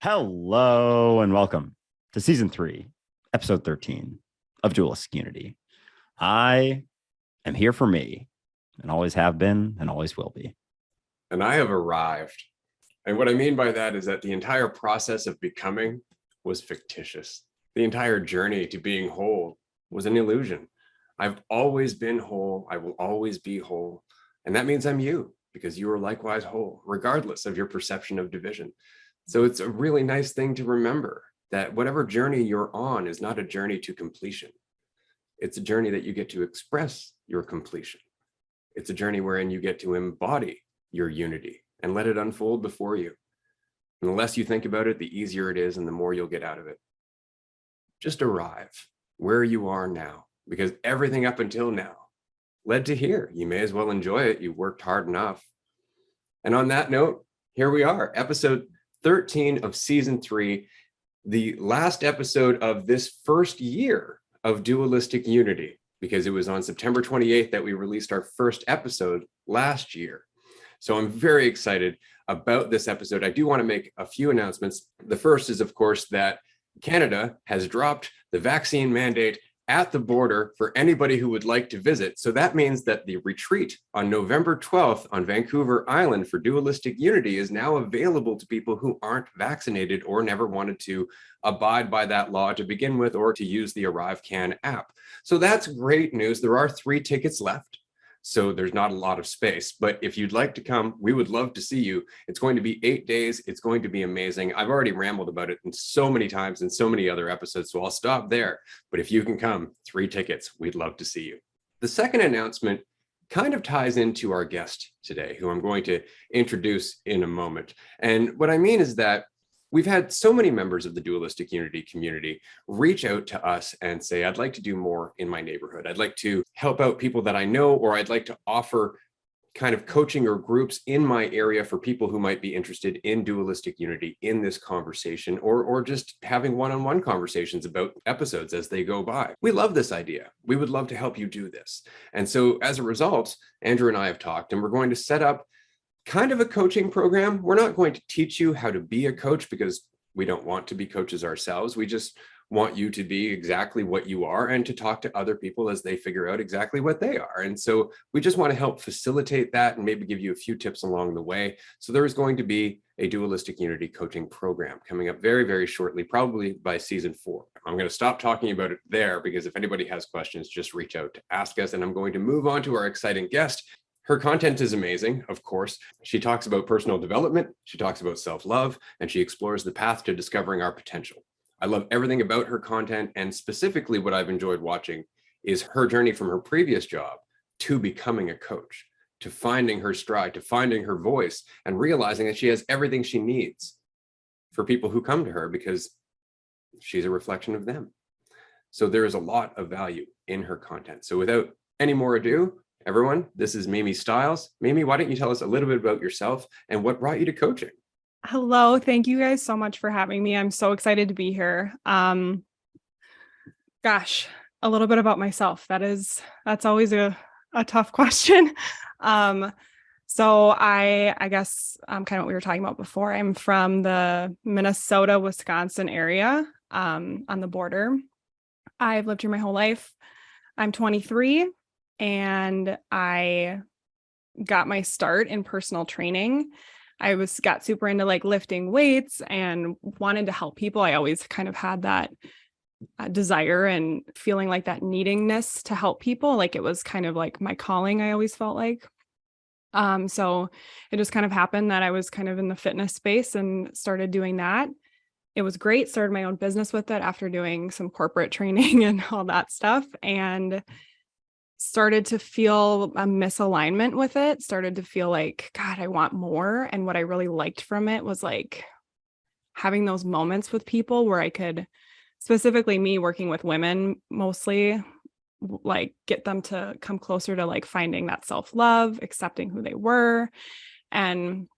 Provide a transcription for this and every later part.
Hello and welcome to season 3, episode 13 of Dualistic Unity. I am here for me and always have been and always will be. And I have arrived. And what I mean by that is that the entire process of becoming was fictitious. The entire journey to being whole was an illusion. I've always been whole. I will always be whole. And that means I'm you, because you are likewise whole, regardless of your perception of division. So it's a really nice thing to remember that whatever journey you're on is not a journey to completion. It's a journey that you get to express your completion. It's a journey wherein you get to embody your unity and let it unfold before you. And the less you think about it, the easier it is and the more you'll get out of it. Just arrive where you are now, because everything up until now led to here. You may as well enjoy it. You worked hard enough. And on that note, here we are, episode 13 of season 3, the last episode of this first year of Dualistic Unity, because it was on September 28th that we released our first episode last year. So I'm very excited about this episode. I do want to make a few announcements. The first is, of course, that Canada has dropped the vaccine mandate at the border for anybody who would like to visit. So that means that the retreat on November 12th on Vancouver Island for Dualistic Unity is now available to people who aren't vaccinated or never wanted to abide by that law to begin with, or to use the ArriveCan app. So that's great news. There are 3 tickets left, so there's not a lot of space. But if you'd like to come, we would love to see you. It's going to be 8 days. It's going to be amazing. I've already rambled about it in so many times in so many other episodes, so I'll stop there. But if you can come, 3 tickets, we'd love to see you. The second announcement kind of ties into our guest today, who I'm going to introduce in a moment. And what I mean is that we've had so many members of the Dualistic Unity community reach out to us and say, I'd like to do more in my neighborhood. I'd like to help out people that I know, or I'd like to offer kind of coaching or groups in my area for people who might be interested in Dualistic Unity in this conversation, or just having one-on-one conversations about episodes as they go by. We love this idea. We would love to help you do this. And so as a result, Andrew and I have talked, and we're going to set up kind of a coaching program. We're not going to teach you how to be a coach, because we don't want to be coaches ourselves. We just want you to be exactly what you are and to talk to other people as they figure out exactly what they are. And so we just want to help facilitate that and maybe give you a few tips along the way. So there is going to be a Dualistic Unity coaching program coming up very, very shortly, probably by season 4. I'm going to stop talking about it there, because if anybody has questions, just reach out to ask us. And I'm going to move on to our exciting guest. Her content is amazing, of course. She talks about personal development, she talks about self-love, and she explores the path to discovering our potential. I love everything about her content, and specifically what I've enjoyed watching is her journey from her previous job to becoming a coach, to finding her stride, to finding her voice, and realizing that she has everything she needs for people who come to her, because she's a reflection of them. So there is a lot of value in her content. So without any more ado, everyone, this is Mimi Stiles. Mimi, why don't you tell us a little bit about yourself and what brought you to coaching? Hello. Thank you guys so much for having me. I'm so excited to be here. Gosh, a little bit about myself. That's always a tough question. So I guess kind of what we were talking about before. I'm from the Minnesota, Wisconsin area, on the border. I've lived here my whole life. I'm 23. And I got my start in personal training. I got super into like lifting weights and wanted to help people. I always kind of had that desire and feeling like that needingness to help people. Like it was kind of like my calling, I always felt like. So it just kind of happened that I was kind of in the fitness space and started doing that. It was great. Started my own business with it after doing some corporate training and all that stuff. And started to feel a misalignment with it, started to feel like, God, I want more. And what I really liked from it was like having those moments with people where I could, specifically me working with women mostly, like get them to come closer to like finding that self-love, accepting who they were. And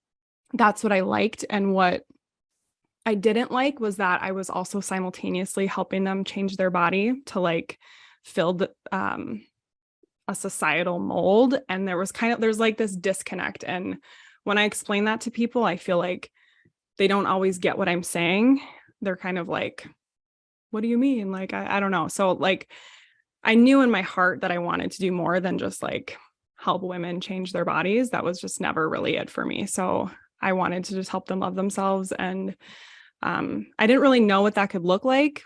that's what I liked. And what I didn't like was that I was also simultaneously helping them change their body to like fill the, a societal mold. And there's like this disconnect. And when I explain that to people, I feel like they don't always get what I'm saying. They're kind of like, what do you mean? Like, I don't know. So like, I knew in my heart that I wanted to do more than just like help women change their bodies. That was just never really it for me. So I wanted to just help them love themselves. And I didn't really know what that could look like.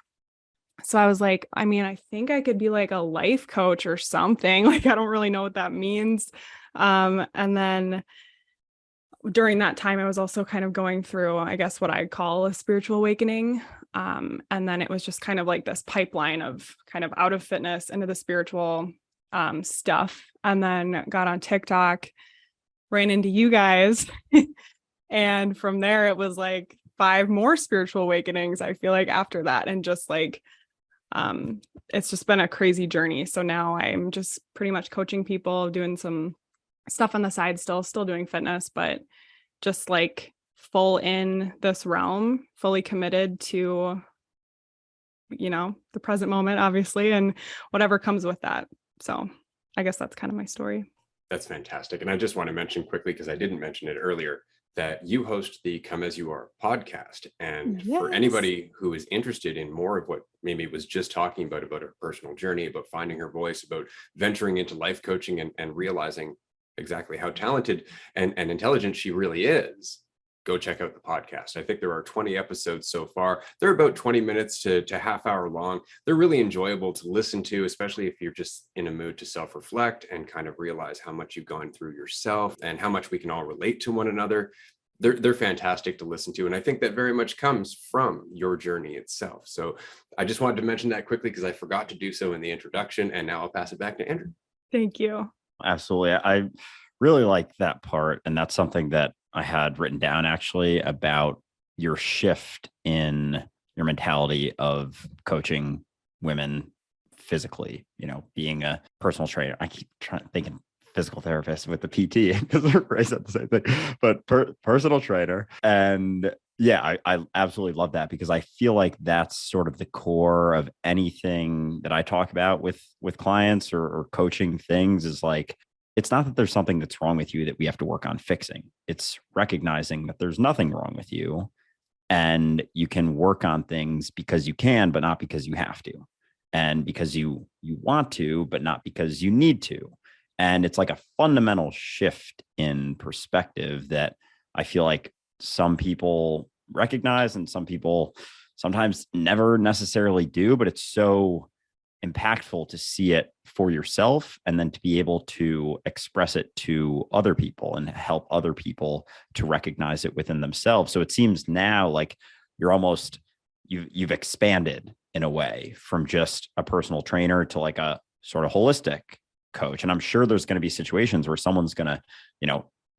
So I was like, I mean, I think I could be like a life coach or something. Like, I don't really know what that means. And then during that time, I was also kind of going through, I guess, what I'd call a spiritual awakening. And then it was just kind of like this pipeline of kind of out of fitness into the spiritual stuff. And then got on TikTok, ran into you guys. And from there, it was like 5 more spiritual awakenings, I feel like, after that. And just like, it's just been a crazy journey. So now I'm just pretty much coaching people, doing some stuff on the side, still doing fitness, but just like full in this realm, fully committed to, the present moment, obviously, and whatever comes with that. So I guess that's kind of my story. That's fantastic. And I just want to mention quickly, because I didn't mention it earlier, that you host the Come As You Are podcast. And for anybody who is interested in more of what Mimi was just talking about her personal journey, about finding her voice, about venturing into life coaching and realizing exactly how talented and intelligent she really is, go check out the podcast. I think there are 20 episodes so far. They're about 20 minutes to half hour long. They're really enjoyable to listen to, especially if you're just in a mood to self-reflect and kind of realize how much you've gone through yourself and how much we can all relate to one another. They're fantastic to listen to. And I think that very much comes from your journey itself. So I just wanted to mention that quickly because I forgot to do so in the introduction. And now I'll pass it back to Andrew. Thank you. Absolutely. I really like that part. And that's something that I had written down actually about your shift in your mentality of coaching women physically, being a personal trainer. I keep thinking physical therapist with the PT because they're raised at the same thing, but personal trainer. And yeah, I absolutely love that because I feel like that's sort of the core of anything that I talk about with clients or coaching things is like, it's not that there's something that's wrong with you that we have to work on fixing. It's recognizing that there's nothing wrong with you and you can work on things because you can, but not because you have to. And because you want to, but not because you need to. And it's like a fundamental shift in perspective that I feel like some people recognize and some people sometimes never necessarily do, but it's so impactful to see it for yourself and then to be able to express it to other people and help other people to recognize it within themselves. So it seems now like you've expanded in a way from just a personal trainer to like a sort of holistic coach. And I'm sure there's going to be situations where someone's going to,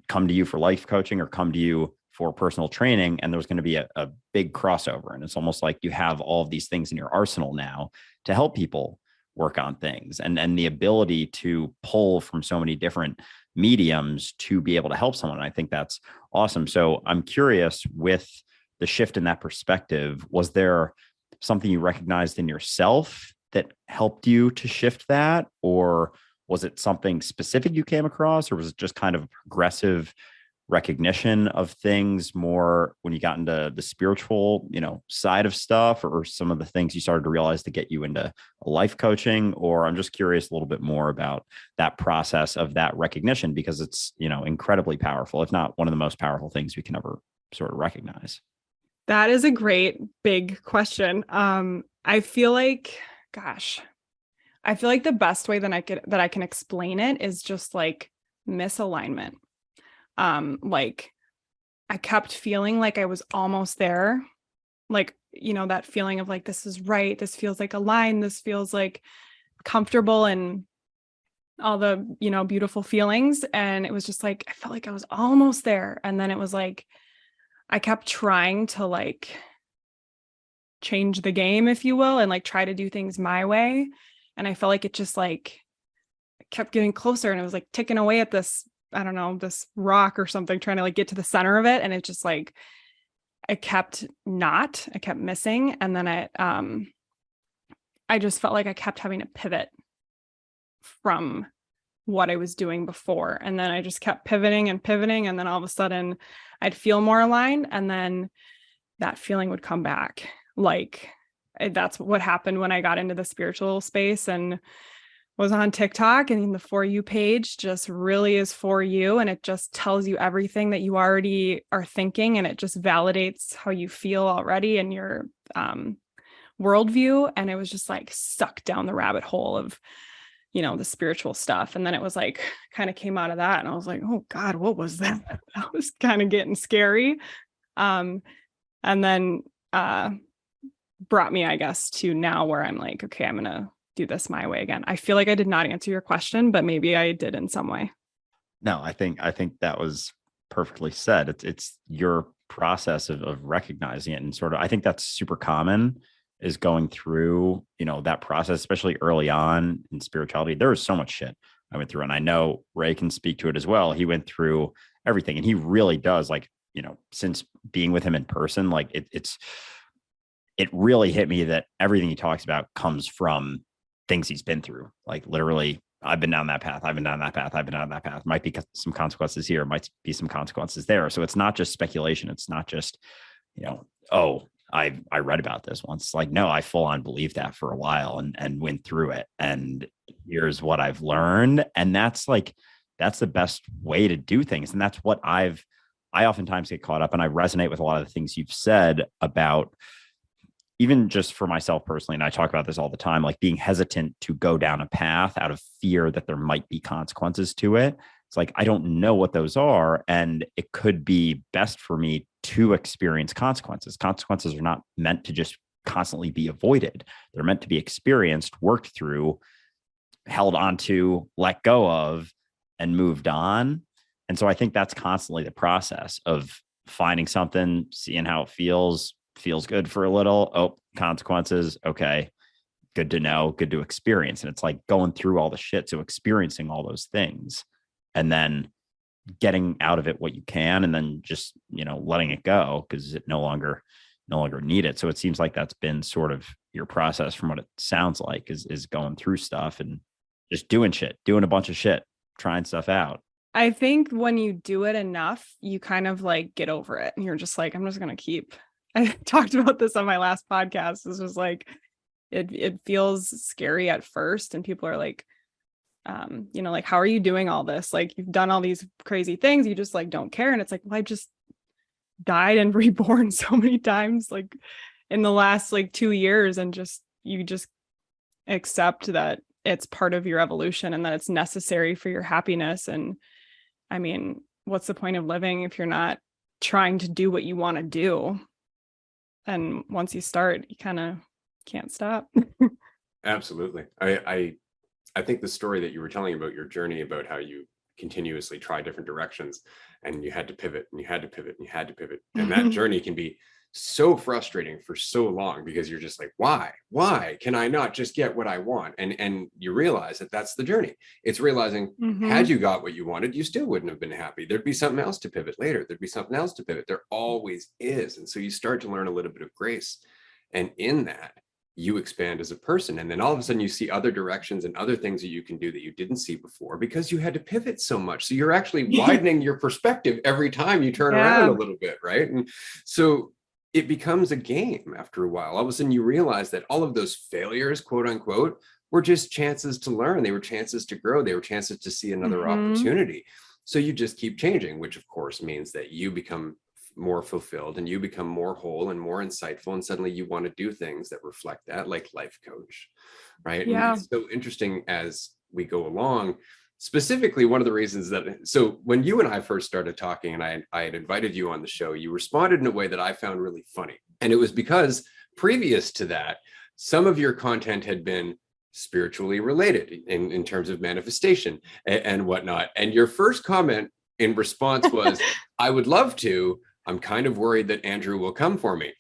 come to you for life coaching or come to you for personal training. And there's going to be a big crossover. And it's almost like you have all of these things in your arsenal now to help people work on things and the ability to pull from so many different mediums to be able to help someone. And I think that's awesome. So I'm curious, with the shift in that perspective, was there something you recognized in yourself that helped you to shift that? Or was it something specific you came across, or was it just kind of progressive recognition of things more when you got into the spiritual, side of stuff, or some of the things you started to realize to get you into life coaching? Or I'm just curious a little bit more about that process of that recognition, because it's, incredibly powerful, if not one of the most powerful things we can ever sort of recognize. That is a great big question. I feel like, the best way that I can explain it is just like misalignment. Like I kept feeling like I was almost there. Like, that feeling of like, this is right. This feels like aligned. This feels like comfortable and all the, beautiful feelings. And it was just like, I felt like I was almost there. And then it was like, I kept trying to like change the game, if you will, and like try to do things my way. And I felt like it just like kept getting closer, and it was like ticking away at this, I don't know, this rock or something, trying to like get to the center of it. And it just like, I kept missing. And then I just felt like I kept having to pivot from what I was doing before. And then I just kept pivoting and pivoting. And then all of a sudden I'd feel more aligned. And then that feeling would come back. Like that's what happened when I got into the spiritual space and was on TikTok, and the For You page just really is for you. And it just tells you everything that you already are thinking. And it just validates how you feel already in your worldview. And it was just like sucked down the rabbit hole of, the spiritual stuff. And then it was like, kind of came out of that. And I was like, oh God, what was that? That was kind of getting scary. And then brought me, I guess, to now where I'm like, okay, I'm going to do this my way again. I feel like I did not answer your question, but maybe I did in some way. No, I think that was perfectly said. It's your process of recognizing it, and sort of, I think that's super common, is going through, that process, especially early on in spirituality. There was so much shit I went through, and I know Ray can speak to it as well. He went through everything, and he really does, like, since being with him in person, like it really hit me that everything he talks about comes from things he's been through. Like, literally, I've been down that path. I've been down that path. I've been down that path. Might be some consequences here. Might be some consequences there. So it's not just speculation. It's not just, oh, I read about this once. Like, no, I full on believed that for a while and went through it. And here's what I've learned. And that's the best way to do things. And that's what I oftentimes get caught up, and I resonate with a lot of the things you've said about, even just for myself personally, and I talk about this all the time, like being hesitant to go down a path out of fear that there might be consequences to it. It's like, I don't know what those are. And it could be best for me to experience consequences. Consequences are not meant to just constantly be avoided. They're meant to be experienced, worked through, held onto, let go of, and moved on. And so I think that's constantly the process of finding something, seeing how it feels good for a little. Oh, consequences. Okay. Good to know, good to experience. And it's like going through all the shit. So experiencing all those things and then getting out of it what you can, and then just, letting it go because it no longer need it. So it seems like that's been sort of your process, from what it sounds like, is going through stuff and just doing a bunch of shit, trying stuff out. I think when you do it enough, you kind of like get over it, and you're just like, I'm just going to keep. I talked about this on my last podcast. It's just like, it feels scary at first. And people are like, like, how are you doing all this? Like, you've done all these crazy things. You just like, don't care. And it's like, well, I just died and reborn so many times, like in the last like 2 years. And you just accept that it's part of your evolution and that it's necessary for your happiness. And I mean, what's the point of living if you're not trying to do what you want to do? And once you start, you kind of can't stop. Absolutely. I think the story that you were telling about your journey, about how you continuously try different directions and you had to pivot and you had to pivot and you had to pivot. And that journey can be so frustrating for so long because you're just like, why can I not just get what I want? And you realize that that's the journey. It's realizing had you got what you wanted, you still wouldn't have been happy. There'd be something else to pivot later. There'd be something else to pivot. There always is. And so you start to learn a little bit of grace. And in that, you expand as a person. And then all of a sudden you see other directions and other things that you can do that you didn't see before because you had to pivot so much. So you're actually widening your perspective every time you turn around a little bit, right? And so it becomes a game after a while. All of a sudden you realize that all of those failures, quote unquote, were just chances to learn. They were chances to grow. They were chances to see another opportunity. So you just keep changing, which of course means that you become more fulfilled and you become more whole and more insightful. And suddenly you want to do things that reflect that, like life coach, right? Yeah. And it's so interesting as we go along. Specifically, one of the reasons so when you and I first started talking and I had invited you on the show, you responded in a way that I found really funny. And it was because previous to that, some of your content had been spiritually related in terms of manifestation and whatnot. And your first comment in response was, I would love to. I'm kind of worried that Andrew will come for me.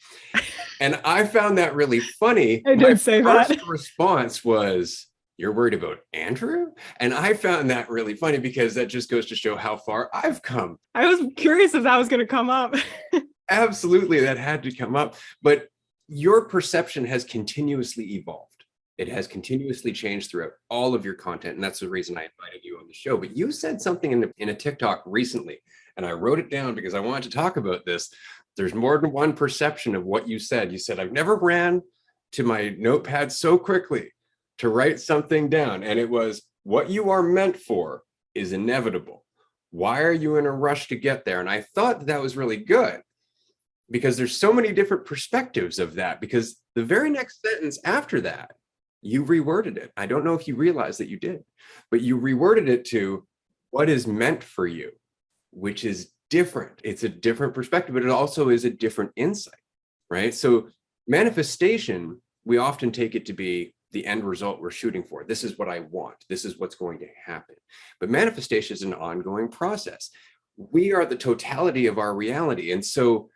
And I found that really funny. I did say that. My first response was, you're worried about Andrew? And I found that really funny because that just goes to show how far I've come. I was curious if that was going to come up. Absolutely, that had to come up. But your perception has continuously evolved. It has continuously changed throughout all of your content. And that's the reason I invited you on the show. But you said something in a TikTok recently, and I wrote it down because I wanted to talk about this. There's more than one perception of what you said. You said, I've never ran to my notepad so quickly to write something down. And it was, what you are meant for is inevitable. Why are you in a rush to get there? And I thought that was really good, because there's so many different perspectives of that, because the very next sentence after that, you reworded it. I don't know if you realize that you did, but you reworded it to what is meant for you, which is different. It's a different perspective, but it also is a different insight, right? So manifestation, we often take it to be the end result we're shooting for. This is what I want. This is what's going to happen. But manifestation is an ongoing process. We are the totality of our reality. And so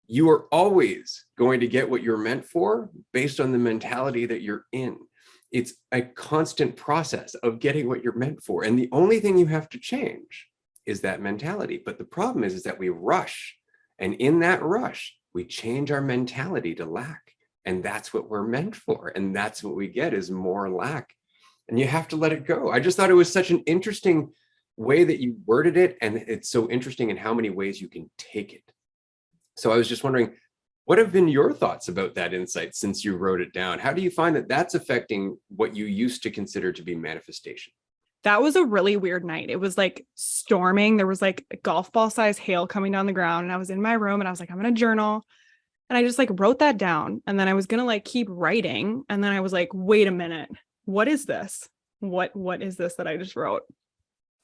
you are always going to get what you're meant for based on the mentality that you're in. It's a constant process of getting what you're meant for. And the only thing you have to change is that mentality. But the problem is that we rush. And in that rush, we change our mentality to lack. And that's what we're meant for. And that's what we get, is more lack. And you have to let it go. I just thought it was such an interesting way that you worded it. And it's so interesting in how many ways you can take it. So I was just wondering, what have been your thoughts about that insight since you wrote it down? How do you find that that's affecting what you used to consider to be manifestation? That was a really weird night. It was like storming. There was like a golf ball size hail coming down the ground. And I was in my room and I was like, I'm going to journal. And I just like wrote that down. And then I was going to like keep writing. And then I was like, wait a minute, what is this? What is this that I just wrote?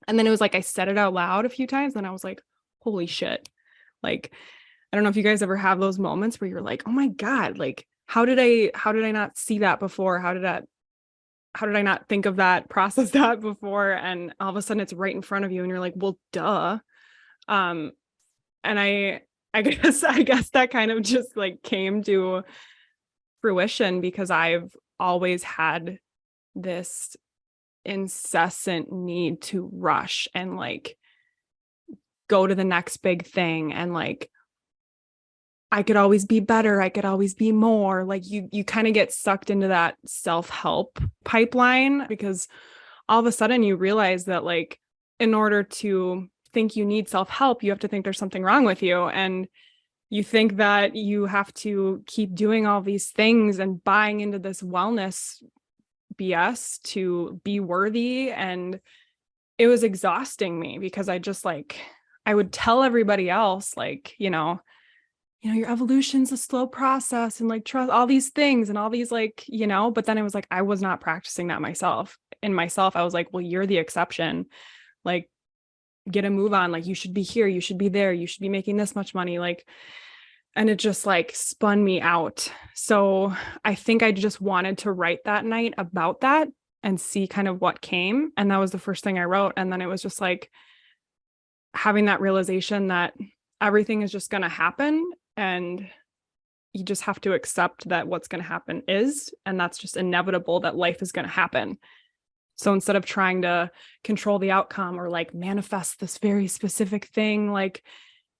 And then it was like, I said it out loud a few times. And I was like, holy shit. Like, I don't know if you guys ever have those moments where you're like, oh my God, like, how did I not see that before? How did I not think of that, process that before? And all of a sudden it's right in front of you and you're like, well, duh. And I guess that kind of just like came to fruition because I've always had this incessant need to rush and like go to the next big thing. And like, I could always be better. I could always be more. Like you kind of get sucked into that self-help pipeline because all of a sudden you realize that like, in order to think you need self-help, you have to think there's something wrong with you. And you think that you have to keep doing all these things and buying into this wellness BS to be worthy. And it was exhausting me because I just like, I would tell everybody else, like, your evolution's a slow process and like trust all these things and all these like, but then it was like, I was not practicing that myself. In myself, I was like, well, you're the exception. Like, get a move on. Like, you should be here. You should be there. You should be making this much money. Like, and it just like spun me out. So I think I just wanted to write that night about that and see kind of what came. And that was the first thing I wrote. And then it was just like having that realization that everything is just going to happen. And you just have to accept that what's going to happen is, and that's just inevitable, that life is going to happen. So instead of trying to control the outcome or like manifest this very specific thing, like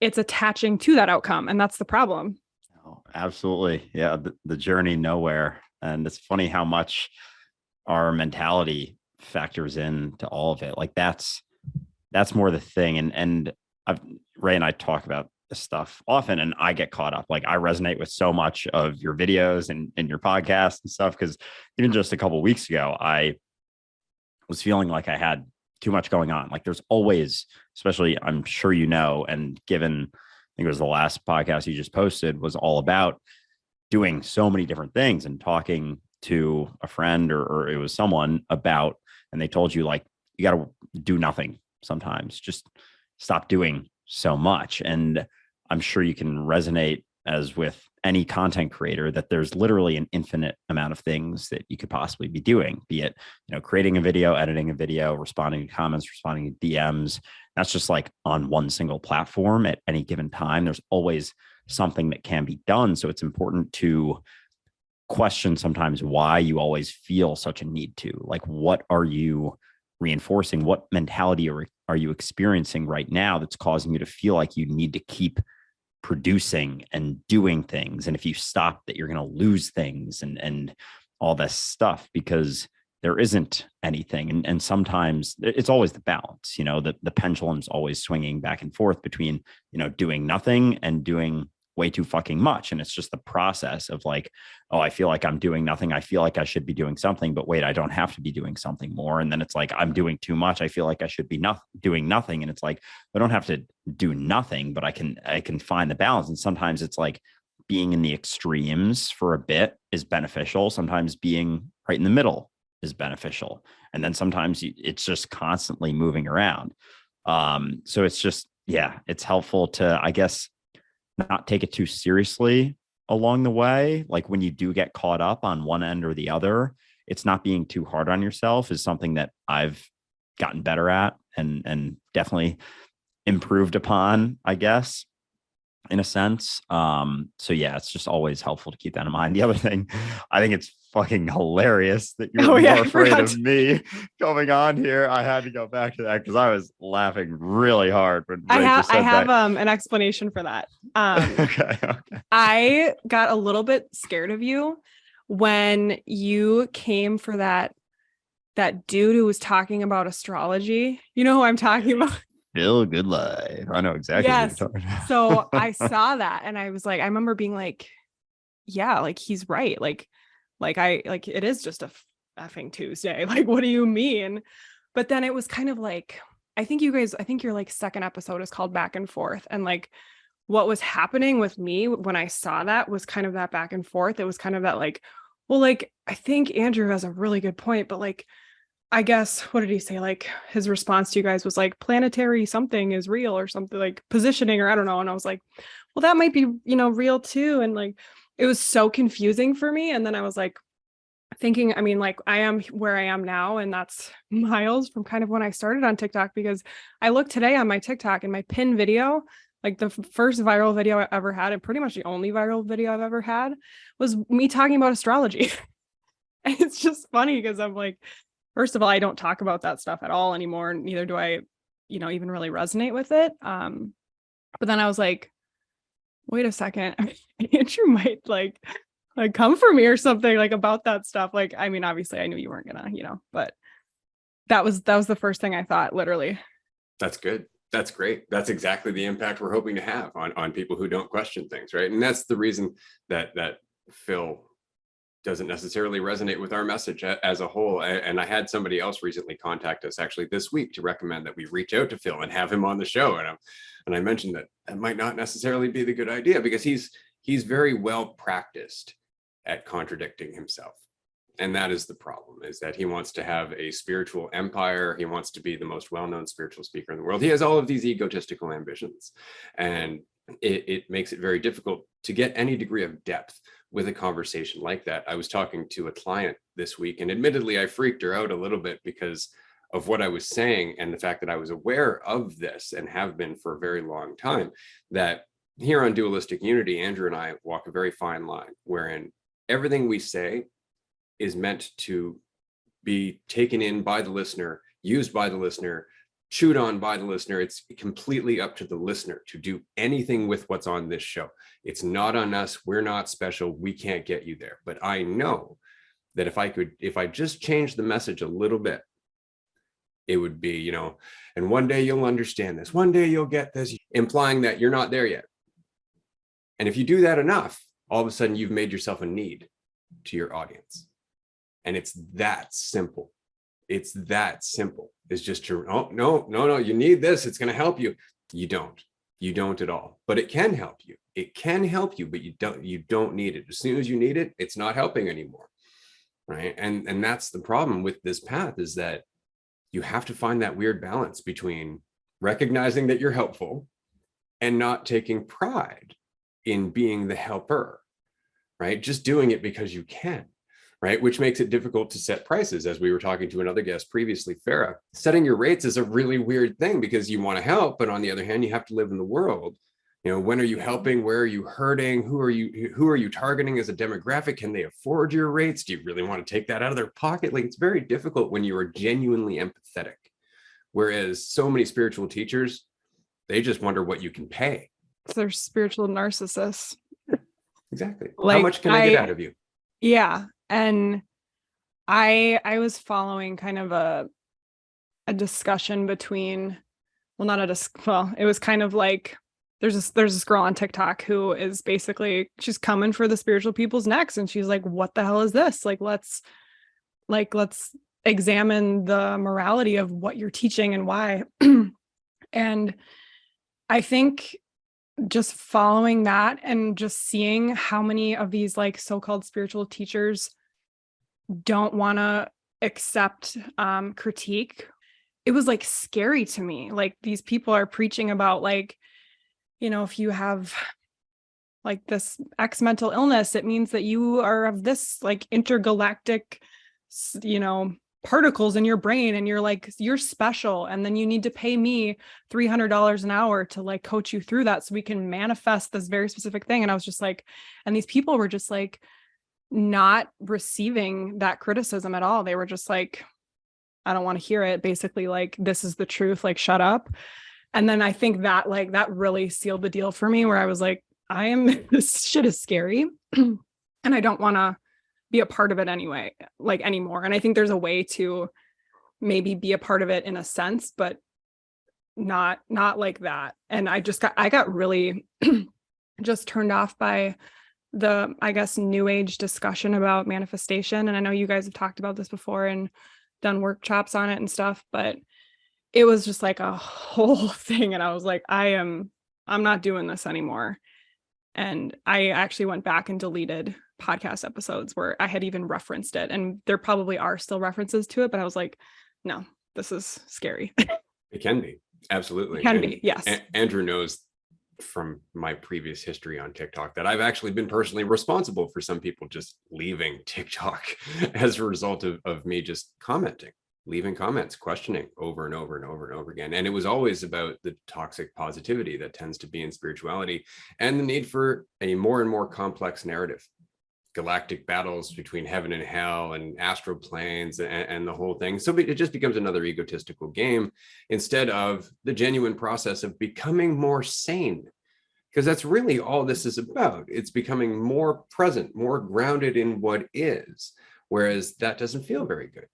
it's attaching to that outcome. And that's the problem. Oh, absolutely. Yeah. The journey nowhere. And it's funny how much our mentality factors into all of it. Like that's more the thing. And Ray and I talk about this stuff often, and I get caught up. Like I resonate with so much of your videos and your podcast and stuff. Cause even just a couple of weeks ago, I was feeling like I had too much going on. Like there's always, especially I'm sure, and given, I think it was the last podcast you just posted was all about doing so many different things and talking to a friend or it was someone about, and they told you like, you got to do nothing sometimes, just stop doing so much. And I'm sure you can resonate as with any content creator that there's literally an infinite amount of things that you could possibly be doing, be it, creating a video, editing a video, responding to comments, responding to DMs. That's just like on one single platform at any given time. There's always something that can be done. So it's important to question sometimes why you always feel such a need to, like, what are you reinforcing? What mentality are you experiencing right now that's causing you to feel like you need to keep producing and doing things? And if you stop, that you're going to lose things and all this stuff because there isn't anything. And sometimes it's always the balance, the pendulum's always swinging back and forth between, doing nothing and doing way too fucking much. And it's just the process of like, oh, I feel like I'm doing nothing. I feel like I should be doing something, but wait, I don't have to be doing something more. And then it's like, I'm doing too much. I feel like I should be doing nothing. And it's like, I don't have to do nothing, but I can find the balance. And sometimes it's like being in the extremes for a bit is beneficial. Sometimes being right in the middle is beneficial. And then sometimes it's just constantly moving around. So it's just, yeah, it's helpful to, I guess, not take it too seriously along the way. Like when you do get caught up on one end or the other, it's not being too hard on yourself is something that I've gotten better at and definitely improved upon, I guess, in a sense. So yeah, it's just always helpful to keep that in mind. The other thing, I think it's fucking hilarious that you're more afraid of me coming on here. I had to go back to that because I was laughing really hard when Ray just said I have that. an explanation for that. Okay. I got a little bit scared of you when you came for that dude who was talking about astrology. You know who I'm talking about? Feel good life. I know exactly what you're talking about. So I saw that and I was like, I remember being like, yeah, like he's right. Like it is just a effing Tuesday. Like, what do you mean? But then it was kind of like, I think your like second episode is called Back and Forth. And like what was happening with me when I saw that was kind of that back and forth. It was kind of that like, well, like, I think Andrew has a really good point, but like, I guess, what did he say? Like his response to you guys was like planetary something is real or something like positioning, or I don't know. And I was like, well, that might be, real too. And like, it was so confusing for me. And then I was like thinking, I mean, like I am where I am now. And that's miles from kind of when I started on TikTok, because I looked today on my TikTok and my pin video, like the first viral video I ever had, and pretty much the only viral video I've ever had, was me talking about astrology. And it's just funny because I'm like, first of all, I don't talk about that stuff at all anymore. Neither do I, even really resonate with it. But then I was like, wait a second, Andrew might like come for me or something like about that stuff. Like, I mean, obviously I knew you weren't gonna, but that was the first thing I thought, literally. That's good. That's great. That's exactly the impact we're hoping to have on people who don't question things, right? And that's the reason that Phil doesn't necessarily resonate with our message as a whole. And I had somebody else recently contact us actually this week to recommend that we reach out to Phil and have him on the show. And I mentioned that might not necessarily be the good idea because he's very well practiced at contradicting himself. And that is the problem, is that he wants to have a spiritual empire. He wants to be the most well-known spiritual speaker in the world. He has all of these egotistical ambitions, and it makes it very difficult to get any degree of depth with a conversation like that. I was talking to a client this week, and admittedly, I freaked her out a little bit because of what I was saying and the fact that I was aware of this and have been for a very long time, that here on Dualistic Unity, Andrew and I walk a very fine line wherein everything we say is meant to be taken in by the listener, used by the listener, chewed on by the listener. It's completely up to the listener to do anything with what's on this show. It's not on us. We're not special. We can't get you there. But I know that if I just change the message a little bit, it would be, and one day you'll understand this. One day you'll get this, implying that you're not there yet. And if you do that enough, all of a sudden you've made yourself a need to your audience. And it's that simple. It's that simple. It's just to, oh, no, you need this. It's going to help you. You don't at all, but it can help you. It can help you, but you don't need it. As soon as you need it, it's not helping anymore. Right. And that's the problem with this path, is that you have to find that weird balance between recognizing that you're helpful and not taking pride in being the helper, right? Just doing it because you can. Right? Which makes it difficult to set prices. As we were talking to another guest previously, Farah, setting your rates is a really weird thing because you want to help, but on the other hand, you have to live in the world. When are you helping? Where are you hurting? Who are you targeting as a demographic? Can they afford your rates? Do you really want to take that out of their pocket? Like, it's very difficult when you are genuinely empathetic. Whereas so many spiritual teachers, they just wonder what you can pay. They're spiritual narcissists. Exactly. Like, how much can I get out of you? Yeah. And I was following kind of a discussion between, well, not a well, it was kind of like there's this girl on TikTok who is basically, she's coming for the spiritual people's necks, and she's like, what the hell is this? Let's examine the morality of what you're teaching and why. And I think just following that and just seeing how many of these like so-called spiritual teachers don't want to accept critique, it was like scary to me. Like, these people are preaching about, like, if you have like this X mental illness, it means that you are of this like intergalactic, particles in your brain, and you're special, and then you need to pay me $300 an hour to like coach you through that so we can manifest this very specific thing. And I was just like, and these people were just like not receiving that criticism at all. They were just like, I don't want to hear it. Basically, like, this is the truth, like, shut up. And then I think that like that really sealed the deal for me, where I was like, this shit is scary. And I don't want to be a part of it anyway, like, anymore. And I think there's a way to maybe be a part of it in a sense, but not like that. And I got really just turned off by the, I guess, new age discussion about manifestation. And I know you guys have talked about this before and done workshops on it and stuff, but it was just like a whole thing. And I was like, I'm not doing this anymore. And I actually went back and deleted podcast episodes where I had even referenced it. And there probably are still references to it, but I was like, no, this is scary. It can be. Absolutely. It can be. Yes. Andrew knows from my previous history on TikTok that I've actually been personally responsible for some people just leaving TikTok as a result of me just commenting, leaving comments, questioning over and over and over and over again. And it was always about the toxic positivity that tends to be in spirituality and the need for a more and more complex narrative, galactic battles between heaven and hell and astral planes and the whole thing. So it just becomes another egotistical game instead of the genuine process of becoming more sane, because that's really all this is about. It's becoming more present, more grounded in what is, whereas that doesn't feel very good,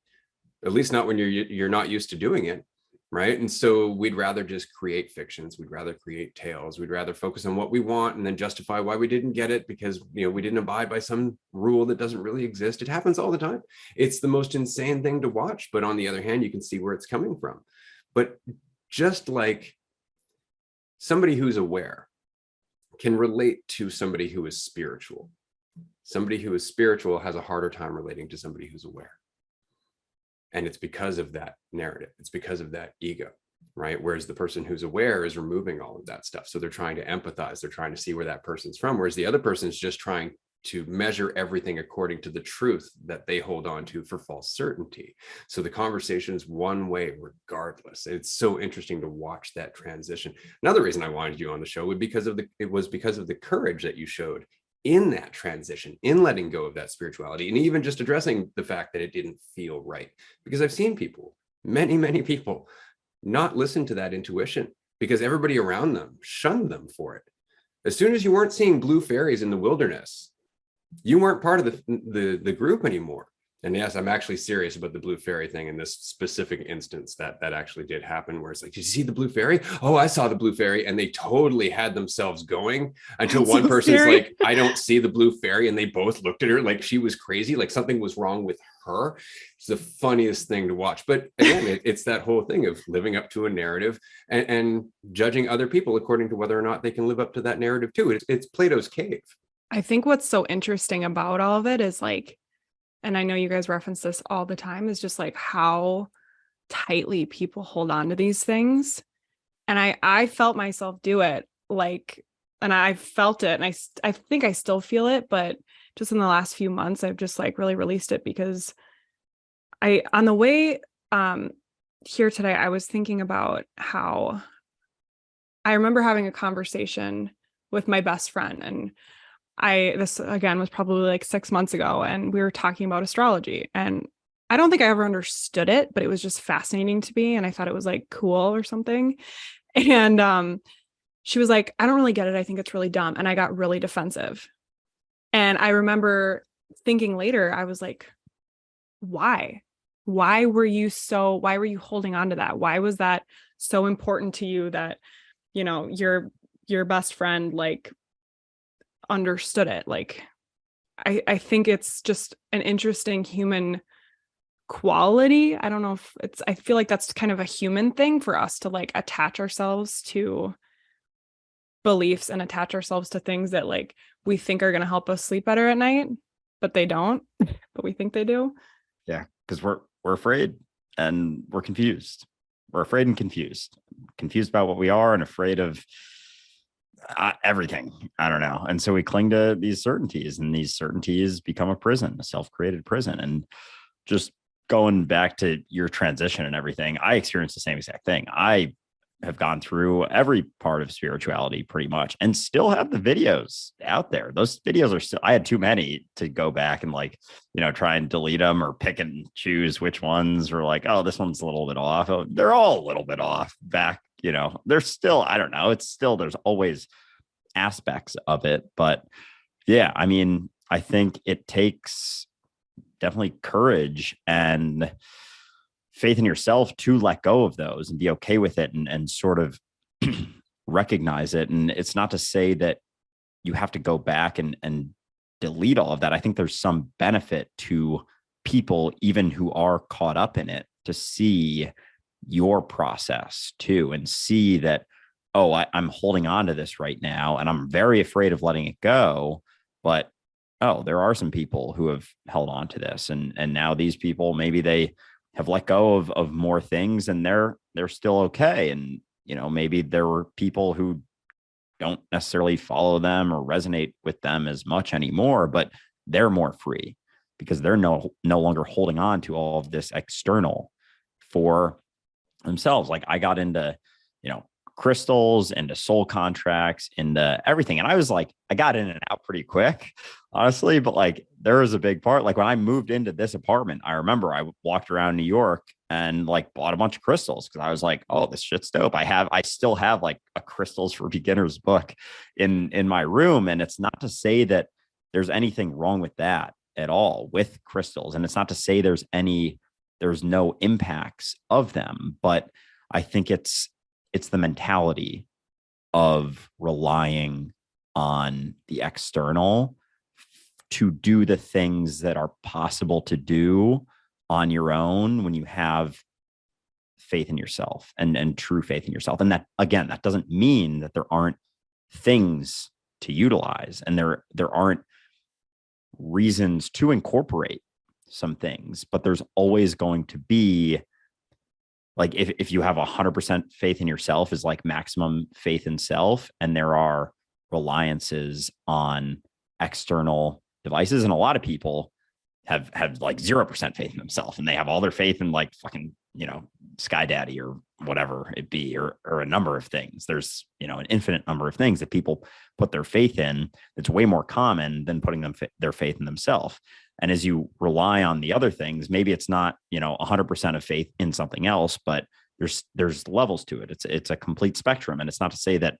at least not when you're not used to doing it, right? And so we'd rather just create fictions. We'd rather create tales. We'd rather focus on what we want and then justify why we didn't get it because we didn't abide by some rule that doesn't really exist. It happens all the time. It's the most insane thing to watch, but on the other hand, you can see where it's coming from. But just like somebody who's aware can relate to somebody who is spiritual. Somebody who is spiritual has a harder time relating to somebody who's aware. And it's because of that narrative. It's because of that ego, right? Whereas the person who's aware is removing all of that stuff. So they're trying to empathize. They're trying to see where that person's from. Whereas the other person is just trying to measure everything according to the truth that they hold on to for false certainty. So the conversation is one way regardless. It's so interesting to watch that transition. Another reason I wanted you on the show was because of the courage that you showed in that transition, in letting go of that spirituality, and even just addressing the fact that it didn't feel right. Because I've seen people, many people, not listen to that intuition because everybody around them shunned them for it. As soon as you weren't seeing blue fairies in the wilderness, you weren't part of the group anymore. And yes, I'm actually serious about the blue fairy thing in this specific instance that actually did happen, where it's like, did you see the blue fairy? Oh, I saw the blue fairy. And they totally had themselves going until one person's like, I don't see the blue fairy. And they both looked at her like she was crazy, like something was wrong with her. It's the funniest thing to watch. But again, it's that whole thing of living up to a narrative and judging other people according to whether or not they can live up to that narrative too. It's Plato's cave. I think what's so interesting about all of it is like, and I know you guys reference this all the time, is just like how tightly people hold on to these things. And I felt myself do it, like, and I felt it, and I think I still feel it, but just in the last few months, I've just like really released it, because on the way here today, I was thinking about how I remember having a conversation with my best friend, and this again was probably like 6 months ago, and we were talking about astrology, and I don't think I ever understood it, but it was just fascinating to me. And I thought it was like cool or something. And she was like, I don't really get it. I think it's really dumb. And I got really defensive. And I remember thinking later, I was like, why? Why were you holding on to that? Why was that so important to you that, your best friend like understood it? Like, I think it's just an interesting human quality. I don't know if I feel like that's kind of a human thing for us to like attach ourselves to beliefs and attach ourselves to things that like we think are going to help us sleep better at night, but they don't, but we think they do. Yeah. Cause we're afraid and we're confused. We're afraid and confused about what we are and afraid of everything. I don't know. And so we cling to these certainties, and these certainties become a prison, a self-created prison. And just going back to your transition and everything, I experienced the same exact thing. I have gone through every part of spirituality pretty much and still have the videos out there. Those videos are still, I had too many to go back and like, try and delete them or pick and choose which ones are like, oh, this one's a little bit off. Oh, they're all a little bit off back, they're still, I don't know. It's still, there's always aspects of it. But yeah, I mean, I think it takes definitely courage and faith in yourself to let go of those and be okay with it, and sort of recognize it. And it's not to say that you have to go back and delete all of that. I think there's some benefit to people, even who are caught up in it, to see your process too, and see that, oh, I'm holding on to this right now and I'm very afraid of letting it go. But oh, there are some people who have held on to this, and now these people, maybe they have let go of more things and they're still okay. And maybe there were people who don't necessarily follow them or resonate with them as much anymore, but they're more free because they're no longer holding on to all of this external for themselves. Like I got into crystals, into soul contracts, into everything, and I got in and out pretty quick, honestly. But like there was a big part, like when I moved into this apartment, I remember I walked around New York and like bought a bunch of crystals because I was like, oh, this shit's dope. I still have like a crystals for beginners book in my room. And it's not to say that there's anything wrong with that at all with crystals, and it's not to say there's no impacts of them, but I think it's the mentality of relying on the external to do the things that are possible to do on your own when you have faith in yourself and true faith in yourself. And that, again, that doesn't mean that there aren't things to utilize and there aren't reasons to incorporate some things, but there's always going to be, like if you have 100% faith in yourself is like maximum faith in self, and there are reliances on external devices. And a lot of people have like 0% faith in themselves, and they have all their faith in like fucking, Sky Daddy or whatever it be, or a number of things. There's, an infinite number of things that people put their faith in. That's way more common than putting their faith in themselves. And as you rely on the other things, maybe it's not, 100% of faith in something else, but there's levels to it. It's a complete spectrum. And it's not to say that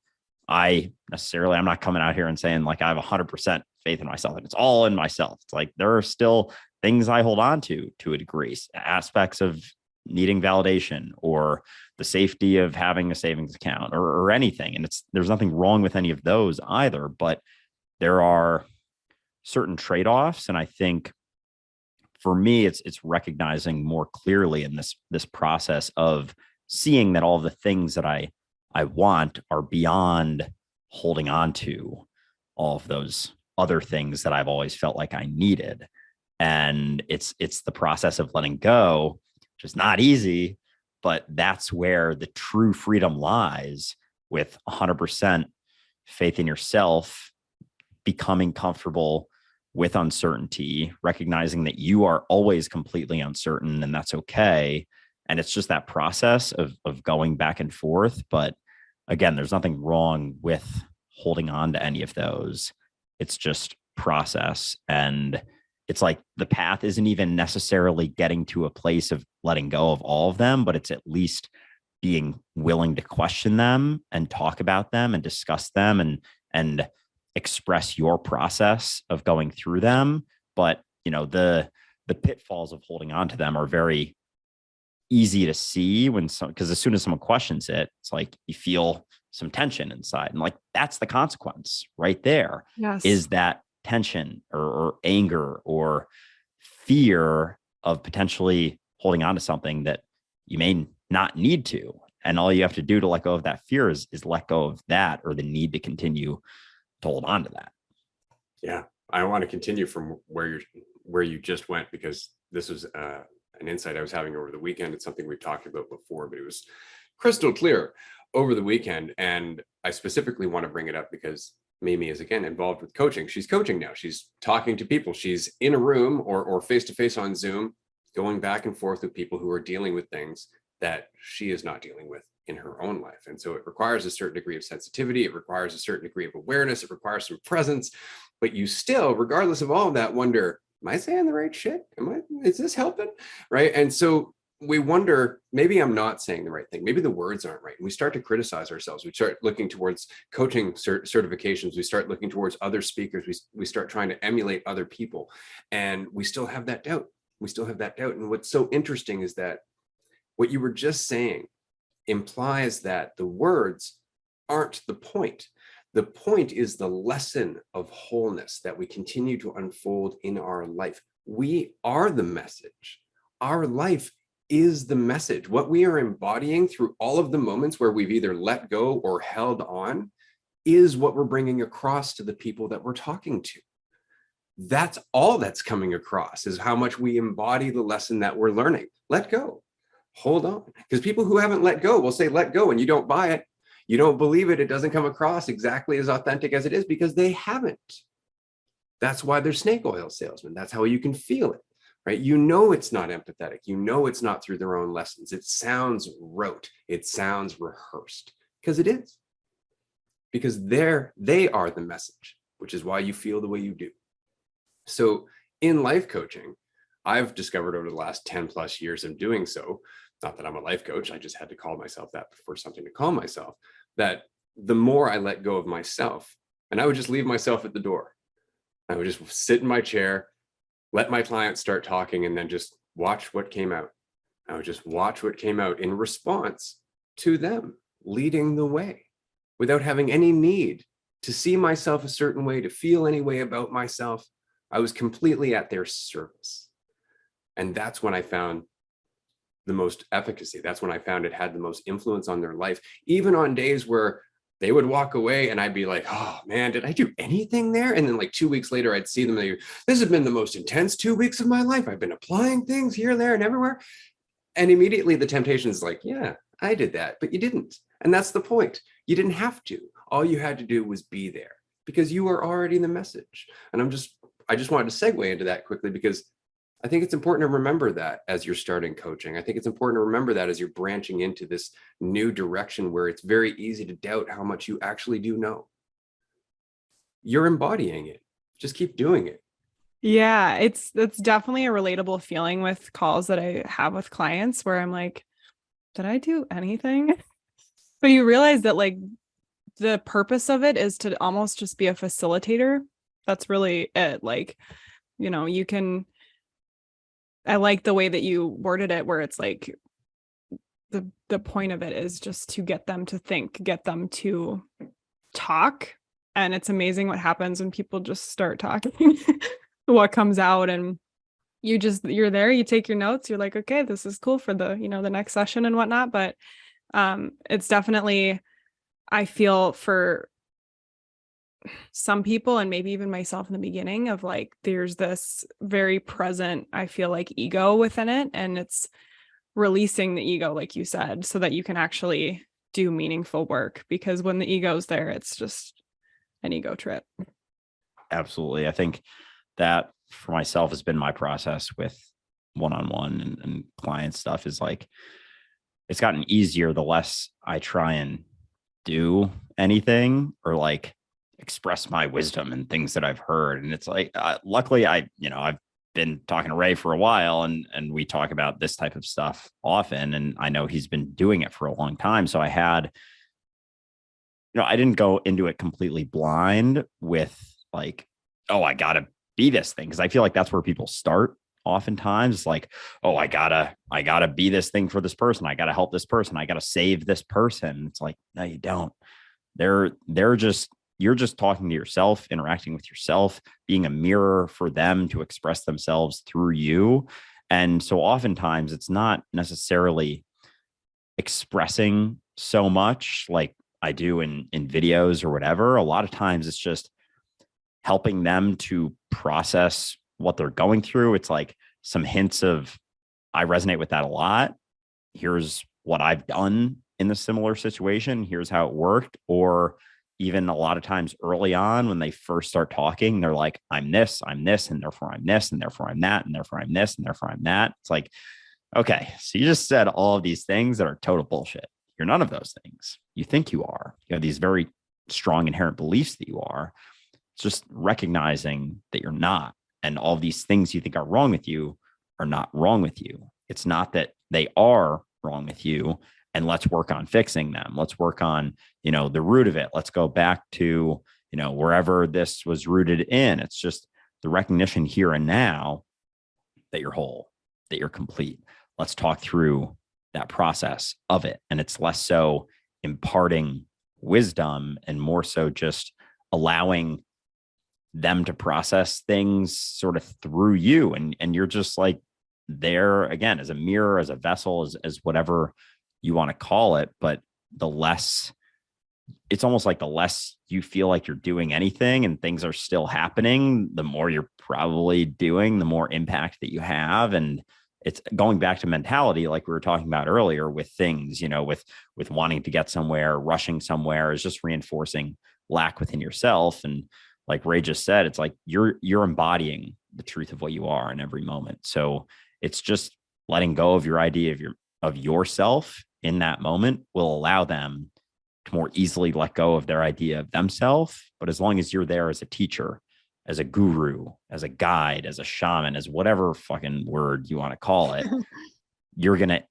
I'm not coming out here and saying like I have 100% faith in myself and it's all in myself. It's like there are still things I hold on to a degree, aspects of needing validation or the safety of having a savings account or anything. And there's nothing wrong with any of those either, but there are certain trade-offs. And I think for me, it's recognizing more clearly in this process of seeing that all the things that I want are beyond holding on to all of those other things that I've always felt like I needed. And it's the process of letting go, which is not easy, but that's where the true freedom lies, with 100% faith in yourself, becoming comfortable with uncertainty, recognizing that you are always completely uncertain and that's okay. And it's just that process of going back and forth. But again, there's nothing wrong with holding on to any of those. It's just process. And it's like the path isn't even necessarily getting to a place of letting go of all of them, but it's at least being willing to question them and talk about them and discuss them and express your process of going through them. But the the pitfalls of holding on to them are very easy to see because as soon as someone questions it, it's like you feel some tension inside. And like, that's the consequence right there. Yes. Is that tension or anger or fear of potentially holding on to something that you may not need to. And all you have to do to let go of that fear is let go of that, or the need to continue to hold on to that. Yeah. I want to continue from where you just went, because this was an insight I was having over the weekend. It's something we've talked about before, but it was crystal clear over the weekend. And I specifically want to bring it up because Mimi is, again, involved with coaching. She's coaching now. She's talking to people. She's in a room or face-to-face on Zoom, going back and forth with people who are dealing with things that she is not dealing with in her own life. And so it requires a certain degree of sensitivity. It requires a certain degree of awareness. It requires some presence. But you still, regardless of all of that, wonder, am I saying the right shit? Is this helping? Right. And so we wonder, maybe I'm not saying the right thing. Maybe the words aren't right. And we start to criticize ourselves. We start looking towards coaching certifications. We start looking towards other speakers. We start trying to emulate other people. And we still have that doubt. And what's so interesting is that what you were just saying implies that the words aren't the point. The point is the lesson of wholeness that we continue to unfold in our life. We are the message. Our life is the message. What we are embodying through all of the moments where we've either let go or held on is what we're bringing across to the people that we're talking to. That's all that's coming across, is how much we embody the lesson that we're learning. Let go. Hold on. Because people who haven't let go will say, let go, and you don't buy it. You don't believe it. It doesn't come across exactly as authentic as it is because they haven't. That's why they're snake oil salesmen. That's how you can feel it, right? You know it's not empathetic. You know it's not through their own lessons. It sounds rote. It sounds rehearsed, because it is. Because they are the message, which is why you feel the way you do. So in life coaching, I've discovered over the last 10 plus years of doing so, not that I'm a life coach, I just had to call myself that for something to call myself, that the more I let go of myself, and I would just leave myself at the door. I would just sit in my chair, let my clients start talking, and then just watch what came out. I would just watch what came out in response to them leading the way, without having any need to see myself a certain way, to feel any way about myself. I was completely at their service. And that's when I found the most efficacy. That's when I found it had the most influence on their life, even on days where they would walk away and I'd be like, oh man, did I do anything there? And then like 2 weeks later, I'd see them. This has been the most intense 2 weeks of my life. I've been applying things here, there, and everywhere. And immediately the temptation is like, yeah, I did that, but you didn't. And that's the point. You didn't have to. All you had to do was be there, because you are already the message. And I just wanted to segue into that quickly, because I think it's important to remember that as you're starting coaching. I think it's important to remember that as you're branching into this new direction where it's very easy to doubt how much you actually do know. You're embodying it. Just keep doing it. Yeah, it's definitely a relatable feeling with calls that I have with clients where I'm like, did I do anything? But you realize that like the purpose of it is to almost just be a facilitator. That's really it. Like, you can, I like the way that you worded it, where it's like the point of it is just to get them to think, get them to talk. And it's amazing what happens when people just start talking, what comes out. And you're there, you take your notes, you're like, okay, this is cool for the, the next session and whatnot. But it's definitely, I feel for some people, and maybe even myself in the beginning, of like, there's this very present, I feel like, ego within it. And it's releasing the ego, like you said, so that you can actually do meaningful work. Because when the ego's there, it's just an ego trip. Absolutely. I think that for myself has been my process with one-on-one and client stuff, is like, it's gotten easier the less I try and do anything or like express my wisdom and things that I've heard. And it's like, luckily I've been talking to Ray for a while, and we talk about this type of stuff often. And I know he's been doing it for a long time. So I had, I didn't go into it completely blind with like, oh, I got to be this thing. Cause I feel like that's where people start oftentimes. It's like, oh, I gotta be this thing for this person. I gotta help this person. I gotta save this person. It's like, no, you don't. They're just, you're just talking to yourself, interacting with yourself, being a mirror for them to express themselves through you. And so oftentimes it's not necessarily expressing so much like I do in videos or whatever. A lot of times it's just helping them to process what they're going through. It's like some hints of, I resonate with that a lot. Here's what I've done in the similar situation. Here's how it worked. Or even a lot of times early on when they first start talking, they're like, I'm this, and therefore I'm this, and therefore I'm that, and therefore I'm this, and therefore I'm that. It's like, okay, so you just said all of these things that are total bullshit. You're none of those things. You think you are. You have these very strong inherent beliefs that you are. It's just recognizing that you're not. And all of these things you think are wrong with you are not wrong with you. It's not that they are wrong with you. And let's work on fixing them. Let's work on, the root of it. Let's go back to, wherever this was rooted in. It's just the recognition here and now that you're whole, that you're complete. Let's talk through that process of it. And it's less so imparting wisdom and more so just allowing them to process things sort of through you. And you're just like there again, as a mirror, as a vessel, as whatever you want to call it. But the less, it's almost like the less you feel like you're doing anything and things are still happening, the more you're probably doing, the more impact that you have. And it's going back to mentality, like we were talking about earlier with things, with wanting to get somewhere, rushing somewhere, is just reinforcing lack within yourself. And like Ray just said, it's like you're embodying the truth of what you are in every moment. So it's just letting go of your idea of yourself in that moment will allow them to more easily let go of their idea of themselves. But as long as you're there as a teacher, as a guru, as a guide, as a shaman, as whatever fucking word you want to call it, you're going to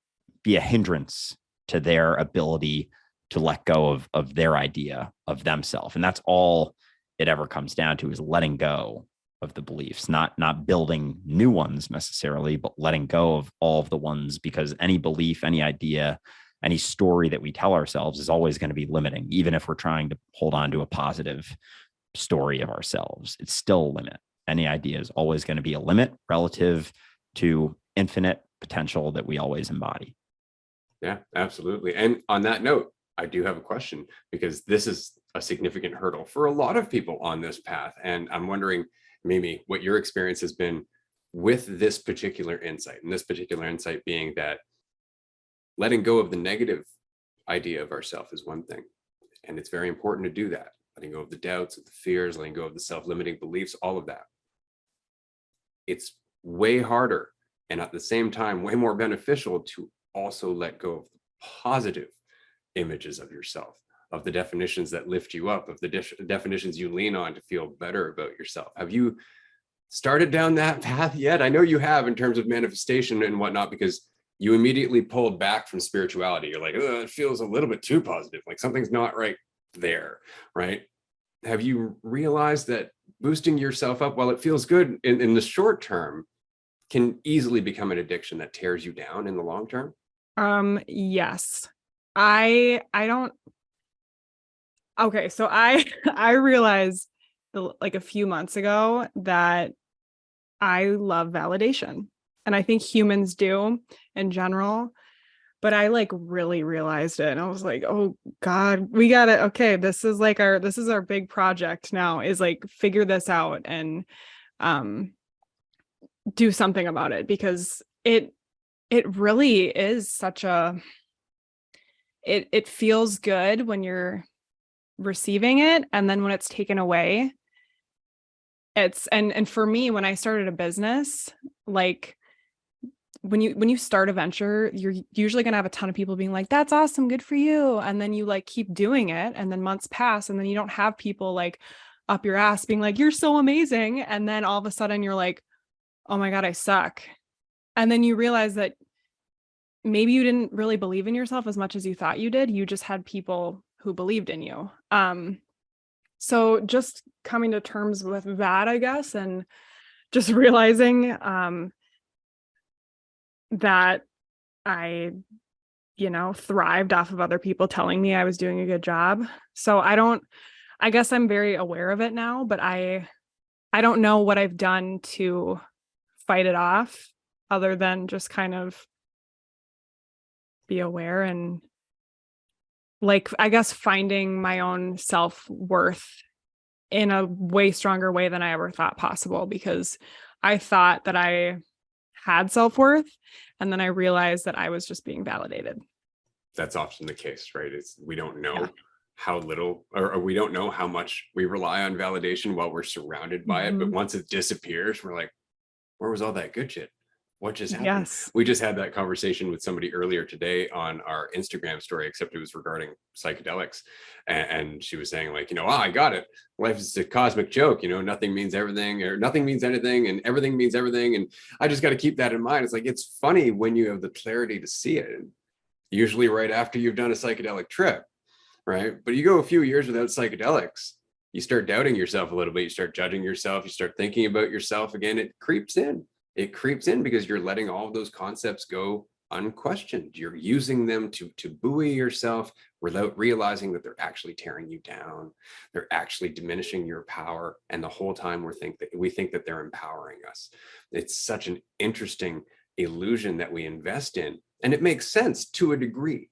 be a hindrance to their ability to let go of their idea of themselves. And that's all it ever comes down to, is letting go of the beliefs, not building new ones necessarily, but letting go of all of the ones, because any belief, any idea, any story that we tell ourselves is always going to be limiting. Even if we're trying to hold on to a positive story of ourselves, it's still a limit. Any idea is always going to be a limit relative to infinite potential that we always embody. Yeah, absolutely. And on that note, I do have a question, because this is a significant hurdle for a lot of people on this path. And I'm wondering, Mimi, what your experience has been with this particular insight, and this particular insight being that letting go of the negative idea of ourself is one thing. And it's very important to do that. Letting go of the doubts, of the fears, letting go of the self-limiting beliefs, all of that. It's way harder, and at the same time, way more beneficial to also let go of the positive images of yourself, of the definitions that lift you up, of the definitions you lean on to feel better about yourself. Have you started down that path yet? I know you have, in terms of manifestation and whatnot, because you immediately pulled back from spirituality. You're like, oh, it feels a little bit too positive. Like something's not right there, right? Have you realized that boosting yourself up, while it feels good in the short term, can easily become an addiction that tears you down in the long term? Yes. I don't. Okay. So I realized like a few months ago that I love validation, and I think humans do in general, but I like really realized it. And I was like, oh God, we gotta, okay, this is our big project now, is like figure this out and do something about it, because it really is such it feels good when you're receiving it, and then when it's taken away, and for me, when I started a business, like when you start a venture, you're usually going to have a ton of people being like, that's awesome, good for you, and then you like keep doing it, and then months pass, and then you don't have people like up your ass being like, you're so amazing, and then all of a sudden you're like, oh my God, I suck. And then you realize that maybe you didn't really believe in yourself as much as you thought you did. You just had people who believed in you. So just coming to terms with that, I guess, and just realizing that I, thrived off of other people telling me I was doing a good job. So I guess I'm very aware of it now, but I don't know what I've done to fight it off other than just kind of be aware and, like, I guess finding my own self-worth in a way stronger way than I ever thought possible, because I thought that I had self-worth, and then I realized that I was just being validated. That's often the case, right? We don't know Yeah. how little, or we don't know how much we rely on validation while we're surrounded by it. But Mhm. once it disappears, we're like, where was all that good shit? What just happened? Yes. We just had that conversation with somebody earlier today on our Instagram story, except it was regarding psychedelics. And she was saying, like, I got it. Life is a cosmic joke, nothing means everything, or nothing means anything, and everything means everything. And I just got to keep that in mind. It's like, it's funny when you have the clarity to see it. Usually right after you've done a psychedelic trip, right? But you go a few years without psychedelics, you start doubting yourself a little bit. You start judging yourself. You start thinking about yourself again. It creeps in. It creeps in because you're letting all of those concepts go unquestioned. You're using them to buoy yourself without realizing that they're actually tearing you down. They're actually diminishing your power. And the whole time we think that they're empowering us. It's such an interesting illusion that we invest in. And it makes sense to a degree,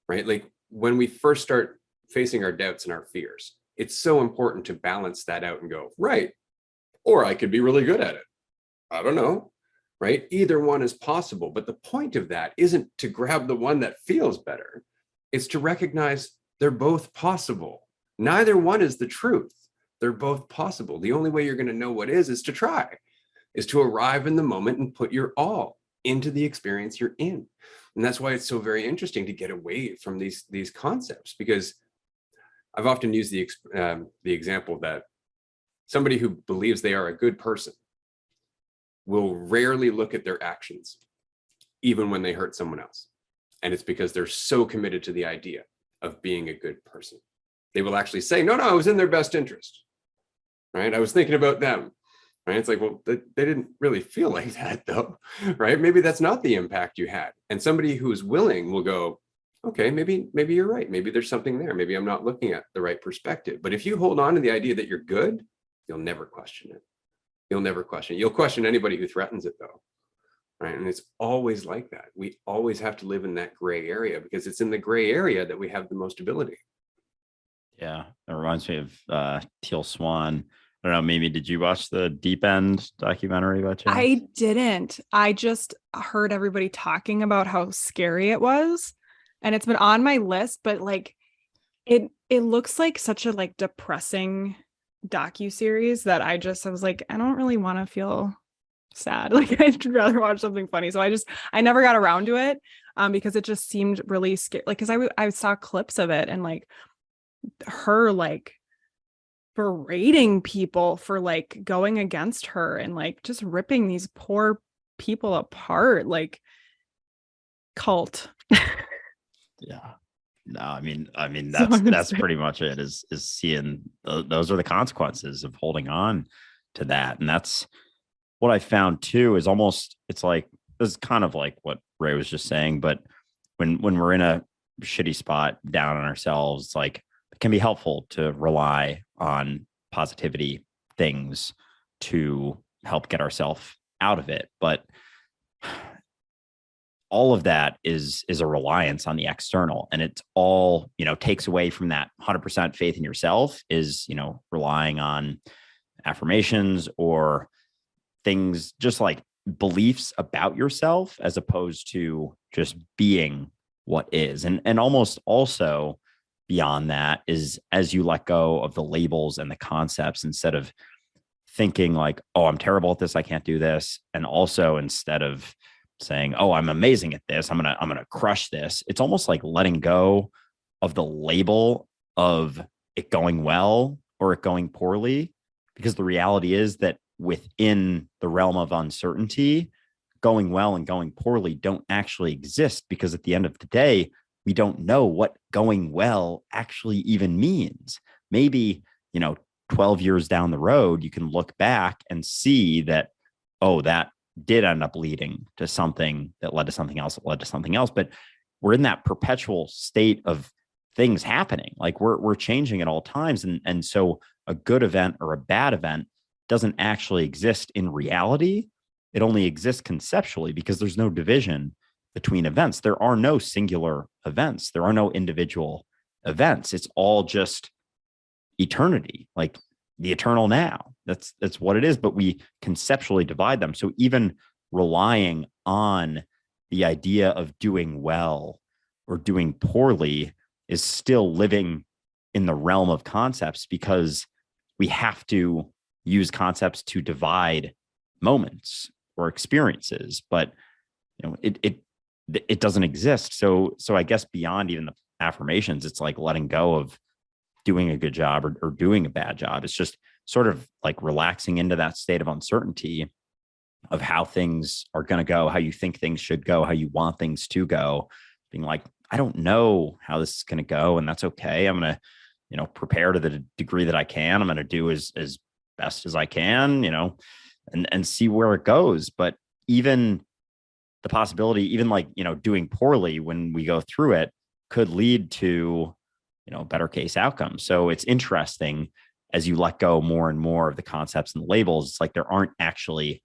right? Like when we first start facing our doubts and our fears, it's so important to balance that out and go, right, or I could be really good at it. I don't know, right? Either one is possible. But the point of that isn't to grab the one that feels better. It's to recognize they're both possible. Neither one is the truth. They're both possible. The only way you're going to know what is to try, is to arrive in the moment and put your all into the experience you're in. And that's why it's so very interesting to get away from these concepts, because I've often used the example that somebody who believes they are a good person will rarely look at their actions, even when they hurt someone else. And it's because they're so committed to the idea of being a good person. They will actually say, no, I was in their best interest, right? I was thinking about them, right? It's like, well, they didn't really feel like that though, right? Maybe that's not the impact you had. And somebody who's willing will go, okay, maybe you're right. Maybe there's something there. Maybe I'm not looking at the right perspective. But if you hold on to the idea that you're good, you'll never question it. You'll never question it. You'll question anybody who threatens it though, right? And it's always like that. We always have to live in that gray area, because it's in the gray area that we have the most ability. Yeah, it reminds me of Teal Swan. I don't know, Mimi, did you watch the Deep End documentary by chance? I didn't. I just heard everybody talking about how scary it was, and it's been on my list, but like it looks like such a like depressing docuseries that I was like, I don't really want to feel sad. Like I'd rather watch something funny. So I never got around to it because it just seemed really scary. Like, because I saw clips of it and like her like berating people for like going against her and like just ripping these poor people apart, like cult. Yeah. No, I mean So that's pretty much it, is seeing those are the consequences of holding on to that. And that's what I found too, is almost, it's like, this is kind of like what Ray was just saying, but when we're in a shitty spot down on ourselves, it's like it can be helpful to rely on positivity things to help get ourselves out of it. But all of that is a reliance on the external, and it's all, takes away from that 100% faith in yourself, is, relying on affirmations or things just like beliefs about yourself, as opposed to just being what is. And almost also beyond that is, as you let go of the labels and the concepts, instead of thinking like, oh, I'm terrible at this, I can't do this. And also, instead of saying, oh, I'm amazing at this, I'm gonna crush this, it's almost like letting go of the label of it going well or it going poorly. Because the reality is that within the realm of uncertainty, going well and going poorly don't actually exist, because at the end of the day, we don't know what going well actually even means. Maybe, 12 years down the road, you can look back and see that, oh, that did end up leading to something that led to something else, that led to something else. But we're in that perpetual state of things happening. Like we're changing at all times. And so a good event or a bad event doesn't actually exist in reality. It only exists conceptually because there's no division between events. There are no singular events. There are no individual events. It's all just eternity, like the eternal now. That's what it is. But we conceptually divide them. So even relying on the idea of doing well or doing poorly is still living in the realm of concepts, because we have to use concepts to divide moments or experiences. But it doesn't exist. So I guess beyond even the affirmations, it's like letting go of doing a good job or doing a bad job. It's just sort of like relaxing into that state of uncertainty of how things are going to go, how you think things should go, how you want things to go, being like, I don't know how this is going to go. And that's okay. I'm going to, prepare to the degree that I can. I'm going to do as best as I can, and see where it goes. But even the possibility, even like, doing poorly when we go through it could lead to, better case outcomes. So it's interesting as you let go more and more of the concepts and the labels. It's like there aren't actually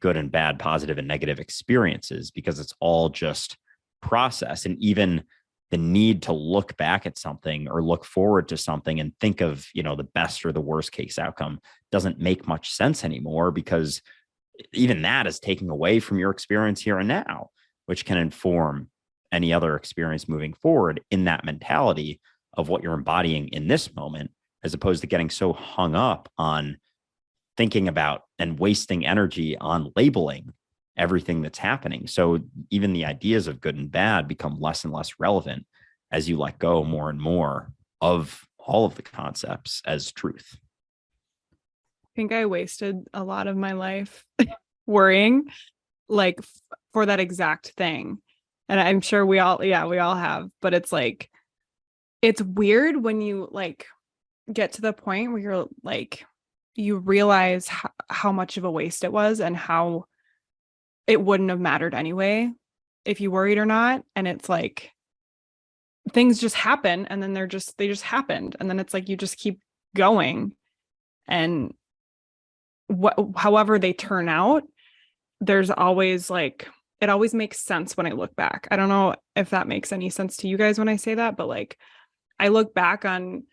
good and bad, positive and negative experiences, because it's all just process. And even the need to look back at something or look forward to something and think of, the best or the worst case outcome doesn't make much sense anymore, because even that is taking away from your experience here and now, which can inform any other experience moving forward in that mentality of what you're embodying in this moment, as opposed to getting so hung up on thinking about and wasting energy on labeling everything that's happening. So even the ideas of good and bad become less and less relevant as you let go more and more of all of the concepts as truth. I think I wasted a lot of my life worrying like for that exact thing. And I'm sure we all have, but it's like, it's weird when you like get to the point where you're like, you realize how much of a waste it was and how it wouldn't have mattered anyway if you worried or not. And it's like, things just happen and then they just happened. And then it's like, you just keep going, and however they turn out, there's always like, it always makes sense when I look back. I don't know if that makes any sense to you guys when I say that, but like, I look back on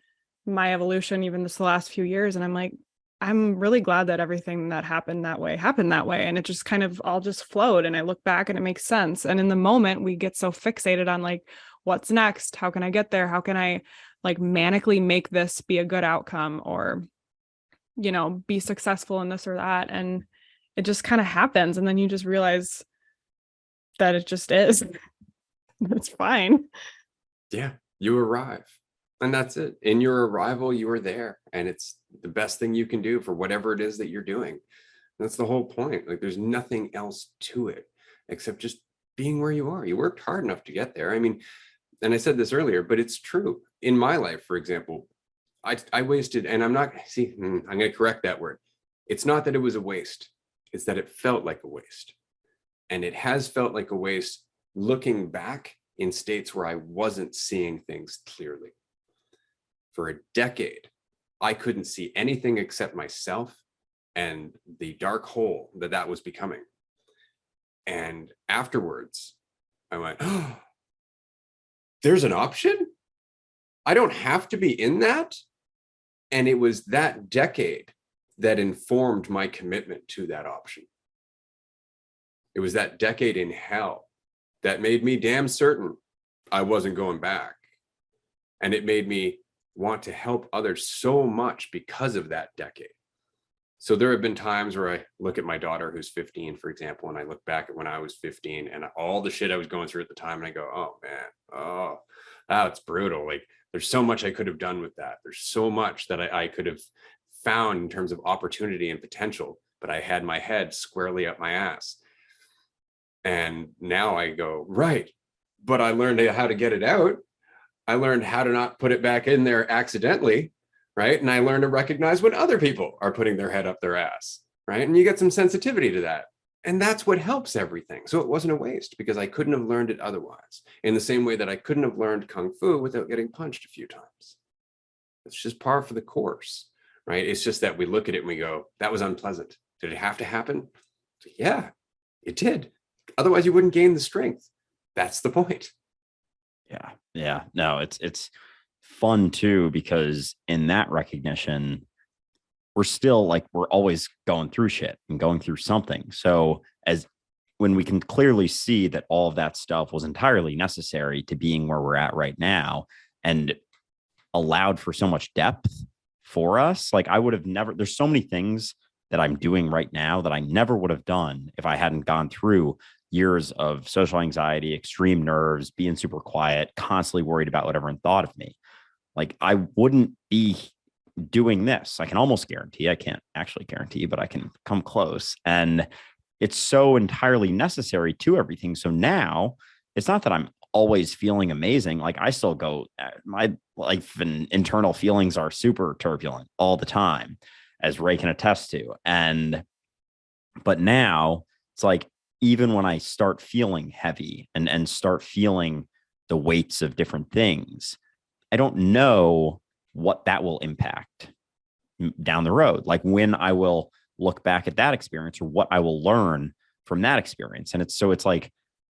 my evolution, even this the last few years, and I'm like, I'm really glad that everything that happened that way. And it just kind of all just flowed. And I look back and it makes sense. And in the moment, we get so fixated on like, what's next? How can I get there? How can I like manically make this be a good outcome, or, be successful in this or that? And it just kind of happens. And then you just realize that it just is. It's fine. Yeah, you arrive. And that's it. In your arrival, you are there. And it's the best thing you can do for whatever it is that you're doing. That's the whole point. Like there's nothing else to it except just being where you are. You worked hard enough to get there. I mean, and I said this earlier, but it's true. In my life, for example, I wasted, and I'm going to correct that word. It's not that it was a waste. It's that it felt like a waste. And it has felt like a waste looking back in states where I wasn't seeing things clearly. For a decade, I couldn't see anything except myself and the dark hole that was becoming. And afterwards, I went, oh, there's an option? I don't have to be in that? And it was that decade that informed my commitment to that option. It was that decade in hell that made me damn certain I wasn't going back. And it made me want to help others so much because of that decade. So there have been times where I look at my daughter who's 15, for example, and I look back at when I was 15 and all the shit I was going through at the time, and I go, oh man, it's brutal. Like there's so much I could have done with that. There's so much that I could have found in terms of opportunity and potential, but I had my head squarely up my ass. And now I go, right, but I learned how to get it out. I learned how to not put it back in there accidentally, right? And I learned to recognize when other people are putting their head up their ass, right? And you get some sensitivity to that. And that's what helps everything. So it wasn't a waste because I couldn't have learned it otherwise. In the same way that I couldn't have learned Kung Fu without getting punched a few times. It's just par for the course, right? It's just that we look at it and we go, that was unpleasant. Did it have to happen? Yeah, it did. Otherwise you wouldn't gain the strength. That's the point. Yeah. Yeah. No, it's fun too, because in that recognition, we're still like, we're always going through shit and going through something. So as when we can clearly see that all of that stuff was entirely necessary to being where we're at right now and allowed for so much depth for us, like I would have never, there's so many things that I'm doing right now that I never would have done if I hadn't gone through years of social anxiety, extreme nerves, being super quiet, constantly worried about what everyone thought of me. Like I wouldn't be doing this. I can almost guarantee, I can't actually guarantee, but I can come close. And it's so entirely necessary to everything. So now it's not that I'm always feeling amazing. Like I still go, my life and internal feelings are super turbulent all the time, as Ray can attest to. But now it's like, even when I start feeling heavy and start feeling the weights of different things, I don't know what that will impact down the road. Like when I will look back at that experience or what I will learn from that experience. And it's like,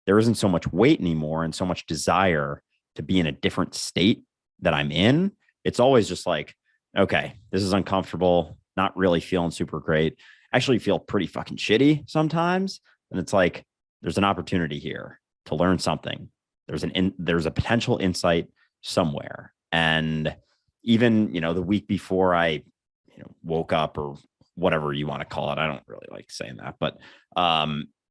there isn't so much weight anymore and so much desire to be in a different state that I'm in. It's always just like, okay, this is uncomfortable, not really feeling super great. Actually feel pretty fucking shitty sometimes. And it's like, there's an opportunity here to learn something. There's a potential insight somewhere. And even, the week before I, woke up, or whatever you want to call it, I don't really like saying that, but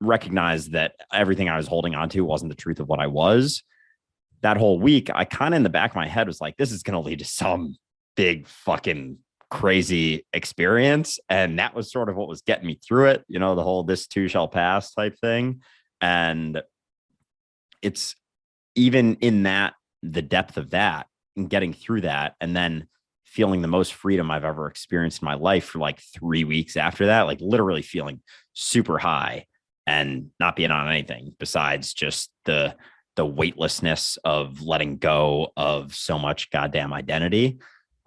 recognize that everything I was holding on to wasn't the truth of what I was. That whole week, I kind of in the back of my head was like, this is going to lead to some big fucking crazy experience. And that was sort of what was getting me through it, the whole this too shall pass type thing. And it's even in that, the depth of that and getting through that, and then feeling the most freedom I've ever experienced in my life for like 3 weeks after that, like literally feeling super high and not being on anything besides just the weightlessness of letting go of so much goddamn identity.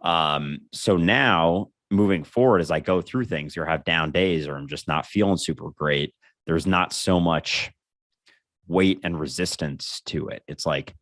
So now moving forward, as I go through things or have down days or I'm just not feeling super great, there's not so much weight and resistance to it. It's like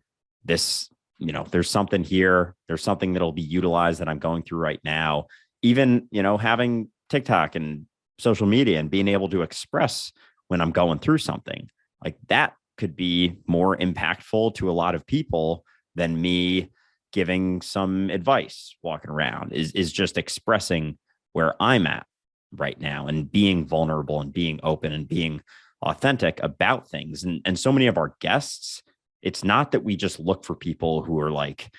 this, there's something here. There's something that'll be utilized that I'm going through right now. Even, having TikTok and social media and being able to express when I'm going through something like that could be more impactful to a lot of people than me giving some advice walking around. Is just expressing where I'm at right now and being vulnerable and being open and being authentic about things. And so many of our guests, it's not that we just look for people who are like,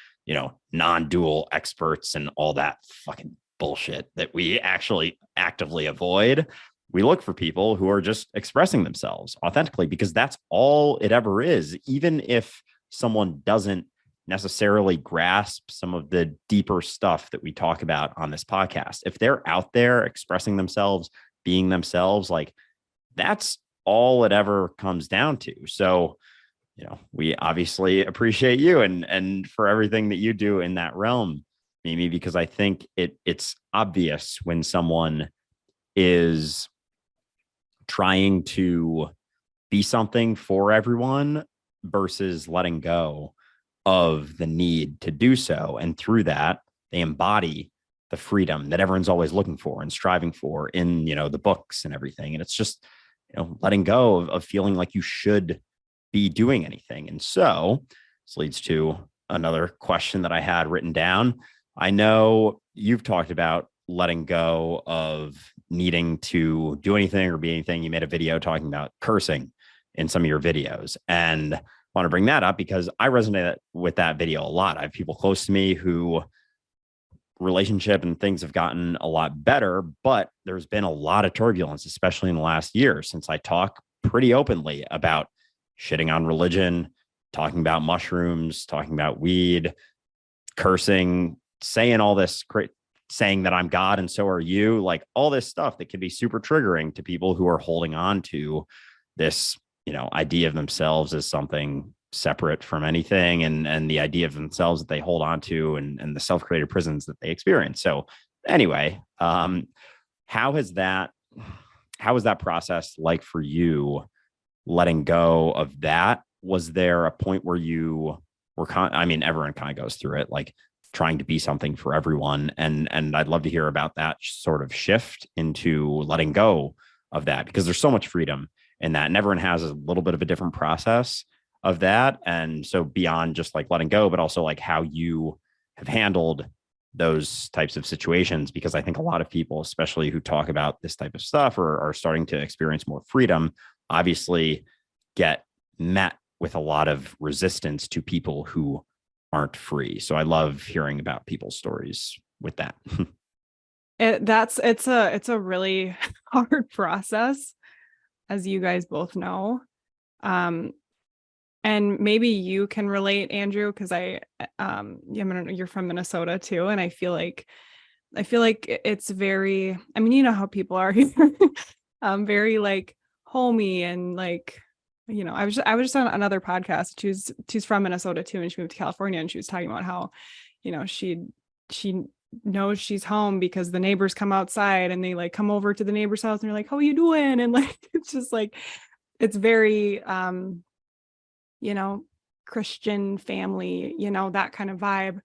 non-dual experts and all that fucking bullshit that we actually actively avoid. We look for people who are just expressing themselves authentically, because that's all it ever is. Even if someone doesn't necessarily grasp some of the deeper stuff that we talk about on this podcast, if they're out there expressing themselves, being themselves, like that's all it ever comes down to. So, we obviously appreciate you and for everything that you do in that realm, Mimi, because I think it's obvious when someone is trying to be something for everyone versus letting go of the need to do so. And through that, they embody the freedom that everyone's always looking for and striving for in, the books and everything. And it's just, letting go of feeling like you should be doing anything. And so this leads to another question that I had written down. I know you've talked about letting go of needing to do anything or be anything. You made a video talking about cursing in some of your videos. And I want to bring that up because I resonate with that video a lot. I have people close to me who relationship and things have gotten a lot better, but there's been a lot of turbulence, especially in the last year, since I talk pretty openly about shitting on religion, talking about mushrooms, talking about weed, cursing, saying all this saying that I'm God and so are you, like all this stuff that can be super triggering to people who are holding on to this, idea of themselves as something separate from anything, and the idea of themselves that they hold on to, and the self-created prisons that they experience. So anyway, how has that process like for you, letting go of that? Was there a point where you were everyone kind of goes through it, like trying to be something for everyone, and I'd love to hear about that sort of shift into letting go of that, because there's so much freedom in that, and everyone has a little bit of a different process of that. And so beyond just like letting go, but also like how you have handled those types of situations, because I think a lot of people, especially who talk about this type of stuff or are starting to experience more freedom, obviously get met with a lot of resistance to people who aren't free. So I love hearing about people's stories with that. It's a really hard process, as you guys both know. And maybe you can relate, Andrew, because you're from Minnesota too, and I feel like it's very, you know how people are here, very like homey, and like, I was just on another podcast. She's from Minnesota too, and she moved to California, and she was talking about how, she knows she's home because the neighbors come outside and they like come over to the neighbor's house and they're like, how are you doing? And like, it's just like, it's very, Christian family, that kind of vibe.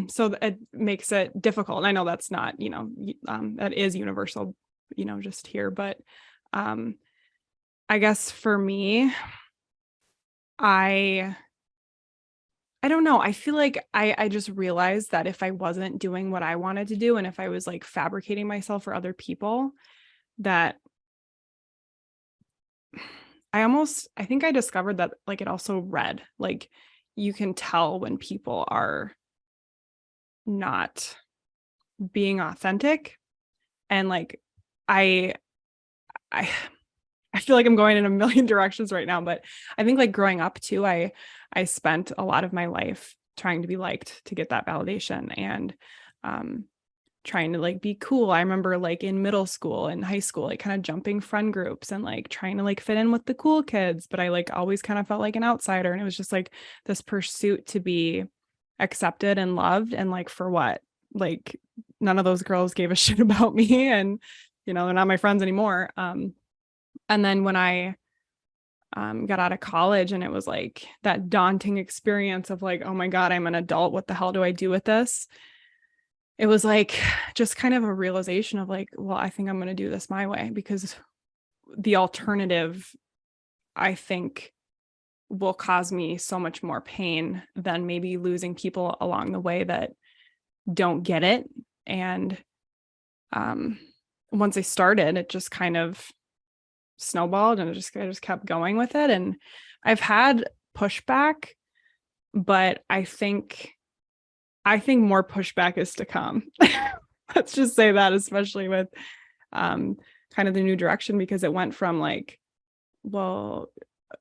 So it makes it difficult. And I know that's not, that is universal, just here, but, I guess for me, I don't know. I feel like I just realized that if I wasn't doing what I wanted to do, and if I was like fabricating myself for other people, that I think I discovered that like it also read, like you can tell when people are not being authentic. And like I feel like I'm going in a million directions right now, but I think like growing up too, I spent a lot of my life trying to be liked, to get that validation, and trying to like be cool. I remember like in middle school and high school, like kind of jumping friend groups and like trying to like fit in with the cool kids, but I like always kind of felt like an outsider. And it was just like this pursuit to be accepted and loved. And like, for what? Like none of those girls gave a shit about me, and they're not my friends anymore. And then when I got out of college, and it was like that daunting experience of like, oh my God, I'm an adult. What the hell do I do with this? It was like just kind of a realization of like, well, I think I'm going to do this my way, because the alternative, I think, will cause me so much more pain than maybe losing people along the way that don't get it. And once I started, it just kind of snowballed, and I just kept going with it. And I've had pushback, but I think more pushback is to come. Let's just say that, especially with kind of the new direction, because it went from like, well,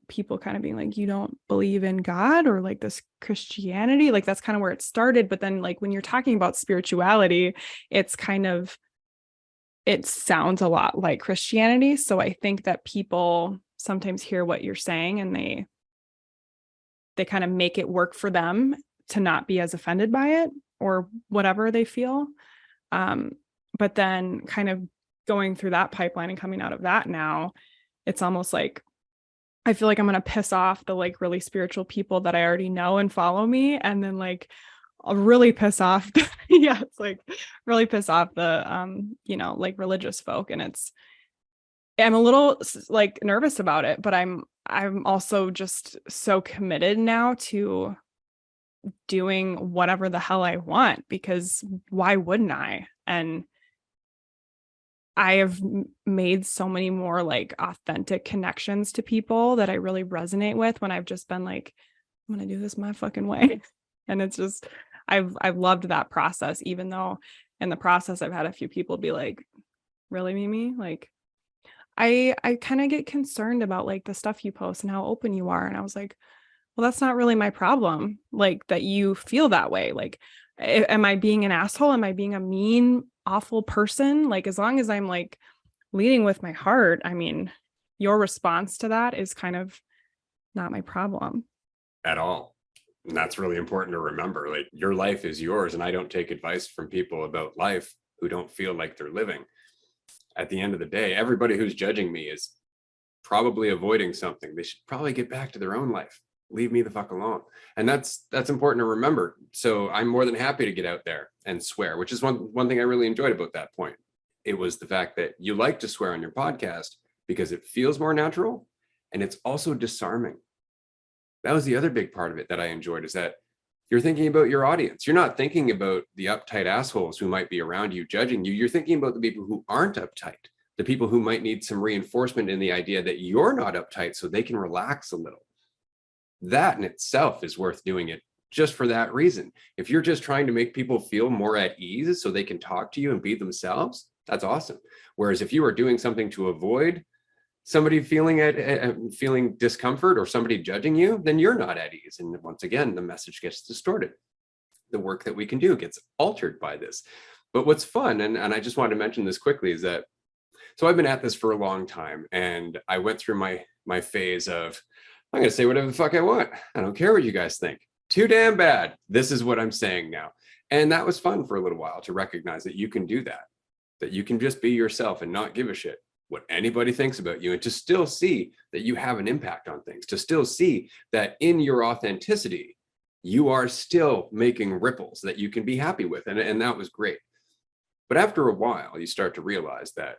people kind of being like, you don't believe in God, or like this Christianity, like that's kind of where it started. But then like when you're talking about spirituality, it's kind of, it sounds a lot like Christianity. So I think that people sometimes hear what you're saying, and they kind of make it work for them to not be as offended by it, or whatever they feel. But then kind of going through that pipeline and coming out of that now, it's almost like, I feel like I'm going to piss off the like really spiritual people that I already know and follow me. And then like, I'll really piss off. Yeah. It's like really piss off the, like religious folk. And I'm a little like nervous about it, but I'm also just so committed now to doing whatever the hell I want, because why wouldn't I? And I have made so many more like authentic connections to people that I really resonate with, when I've just been like, I'm going to do this my fucking way. And it's just, I've loved that process, even though in the process I've had a few people be like, really, Mimi? Like, I kind of get concerned about like the stuff you post and how open you are. And I was like, well, that's not really my problem. Like that you feel that way. Like Am I being an asshole? Am I being a mean, awful person? Like, as long as I'm like leading with my heart, I mean, your response to that is kind of not my problem. At all. And that's really important to remember. Like, your life is yours, and I don't take advice from people about life who don't feel like they're living. At the end of the day, everybody who's judging me is probably avoiding something. They should probably get back to their own life. Leave me the fuck alone. And that's important to remember. So I'm more than happy to get out there and swear, which is one thing I really enjoyed about that point. It was the fact that you like to swear on your podcast because it feels more natural, and it's also disarming. That was the other big part of it that I enjoyed, is that you're thinking about your audience. You're not thinking about the uptight assholes who might be around you judging you. You're thinking about the people who aren't uptight, the people who might need some reinforcement in the idea that you're not uptight so they can relax a little. That in itself is worth doing it just for that reason. If you're just trying to make people feel more at ease so they can talk to you and be themselves, that's awesome. Whereas if you are doing something to avoid somebody feeling discomfort or somebody judging you, then you're not at ease. And once again, the message gets distorted. The work that we can do gets altered by this. But what's fun, and I just wanted to mention this quickly, is that, so I've been at this for a long time, and I went through my phase of, I'm going to say whatever the fuck I want. I don't care what you guys think. Too damn bad. This is what I'm saying now. And that was fun for a little while, to recognize that you can do that you can just be yourself and not give a shit what anybody thinks about you, and to still see that you have an impact on things, to still see that in your authenticity, you are still making ripples that you can be happy with. And that was great. But after a while, you start to realize that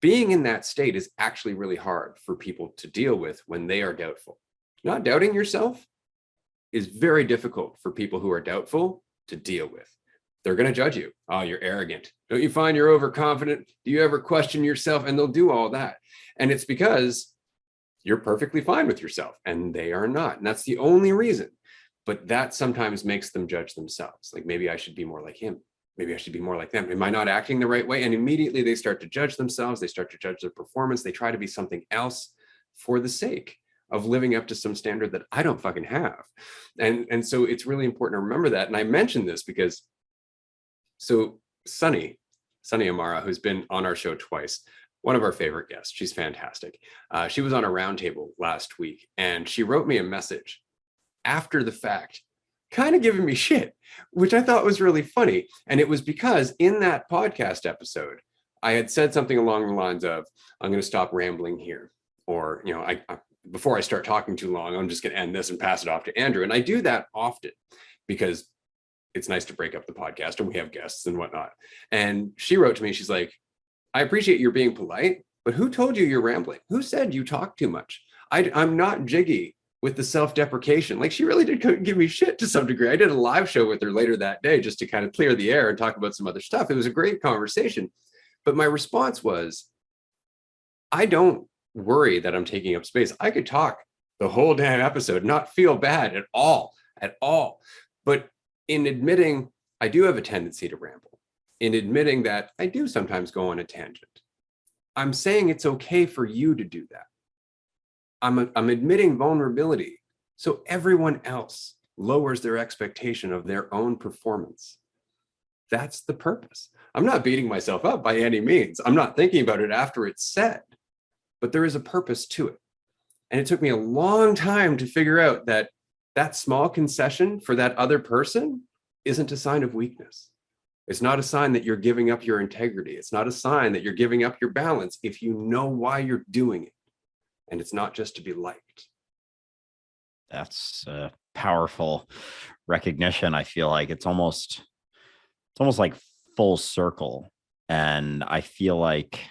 being in that state is actually really hard for people to deal with when they are doubtful. Not doubting yourself is very difficult for people who are doubtful to deal with. They're going to judge you. Oh, you're arrogant. Don't you find you're overconfident? Do you ever question yourself? And they'll do all that. And it's because you're perfectly fine with yourself, and they are not. And that's the only reason. But that sometimes makes them judge themselves. Like, maybe I should be more like him. Maybe I should be more like them. Am I not acting the right way? And immediately they start to judge themselves. They start to judge their performance. They try to be something else for the sake of living up to some standard that I don't fucking have. And so it's really important to remember that. And I mentioned this because, so Sunny Amara, who's been on our show twice, one of our favorite guests, she's fantastic. She was on a roundtable last week, and she wrote me a message after the fact, kind of giving me shit, which I thought was really funny. And it was because in that podcast episode, I had said something along the lines of, I'm going to stop rambling here. Or, before I start talking too long, I'm just going to end this and pass it off to Andrew. And I do that often because it's nice to break up the podcast and we have guests and whatnot. And she wrote to me, she's like, I appreciate your being polite, but who told you you're rambling? Who said you talk too much? I'm not jiggy with the self-deprecation. Like, she really did give me shit to some degree. I did a live show with her later that day just to kind of clear the air and talk about some other stuff. It was a great conversation. But my response was, I don't worry that I'm taking up space. I could talk the whole damn episode, not feel bad at all. But in admitting I do have a tendency to ramble, in admitting that I do sometimes go on a tangent, I'm saying it's okay for you to do that. I'm admitting vulnerability so everyone else lowers their expectation of their own performance. That's the purpose. I'm not beating myself up by any means. I'm not thinking about it after it's said, but there is a purpose to it. And it took me a long time to figure out that that small concession for that other person isn't a sign of weakness. It's not a sign that you're giving up your integrity. It's not a sign that you're giving up your balance if you know why you're doing it. And it's not just to be liked. That's a powerful recognition. I feel like it's almost like full circle. And I feel like,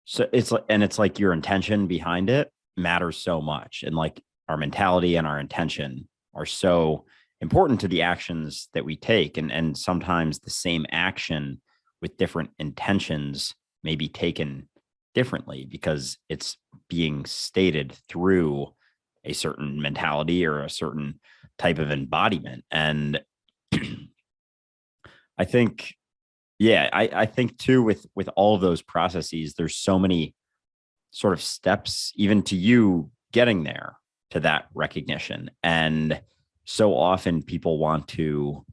so it's like your intention behind it matters so much. And like our mentality and our intention are so important to the actions that we take. And sometimes the same action with different intentions may be taken differently because it's being stated through a certain mentality or a certain type of embodiment. And I think, I think too, with all of those processes, there's so many sort of steps, even to you getting there, to that recognition. And so often people want to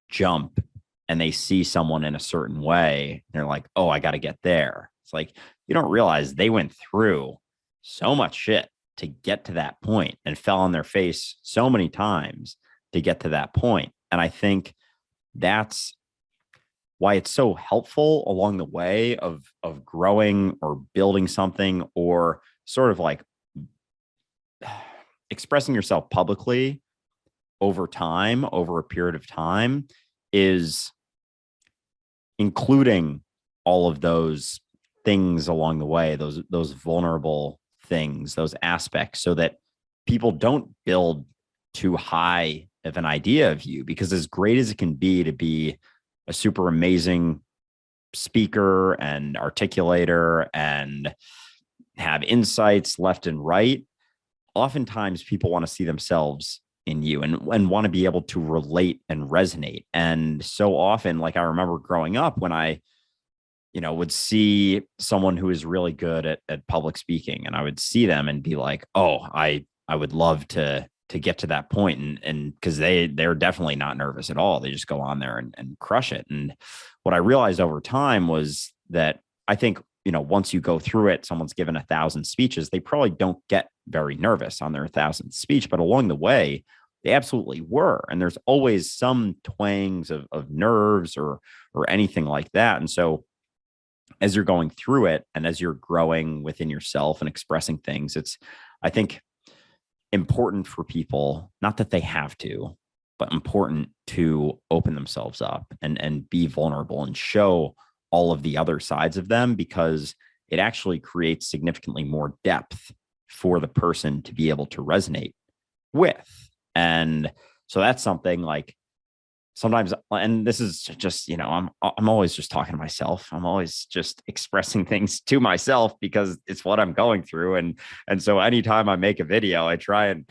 jump and they see someone in a certain way. They're like, oh, I got to get there. It's like, you don't realize they went through so much shit to get to that point and fell on their face so many times to get to that point. And I think that's why it's so helpful along the way of growing or building something, or sort of like expressing yourself publicly over time, over a period of time, is including all of those things along the way, those vulnerable things, those aspects, so that people don't build too high of an idea of you. Because as great as it can be to be a super amazing speaker and articulator and have insights left and right, oftentimes people want to see themselves in you and want to be able to relate and resonate. And so often, like I remember growing up when I, would see someone who is really good at public speaking, and I would see them and be like, oh, I would love to get to that point. And because they're definitely not nervous at all. They just go on there and crush it. And what I realized over time was that I think, once you go through it, someone's given 1,000 speeches, they probably don't get very nervous on their 1,000th speech, but along the way, they absolutely were. And there's always some twangs of nerves or anything like that. And so as you're going through it and as you're growing within yourself and expressing things, it's, I think, important for people, not that they have to, but important to open themselves up and be vulnerable and show all of the other sides of them, because it actually creates significantly more depth for the person to be able to resonate with. And so that's something like sometimes, and this is just, I'm always just talking to myself. I'm always just expressing things to myself because it's what I'm going through. And so anytime I make a video, I try and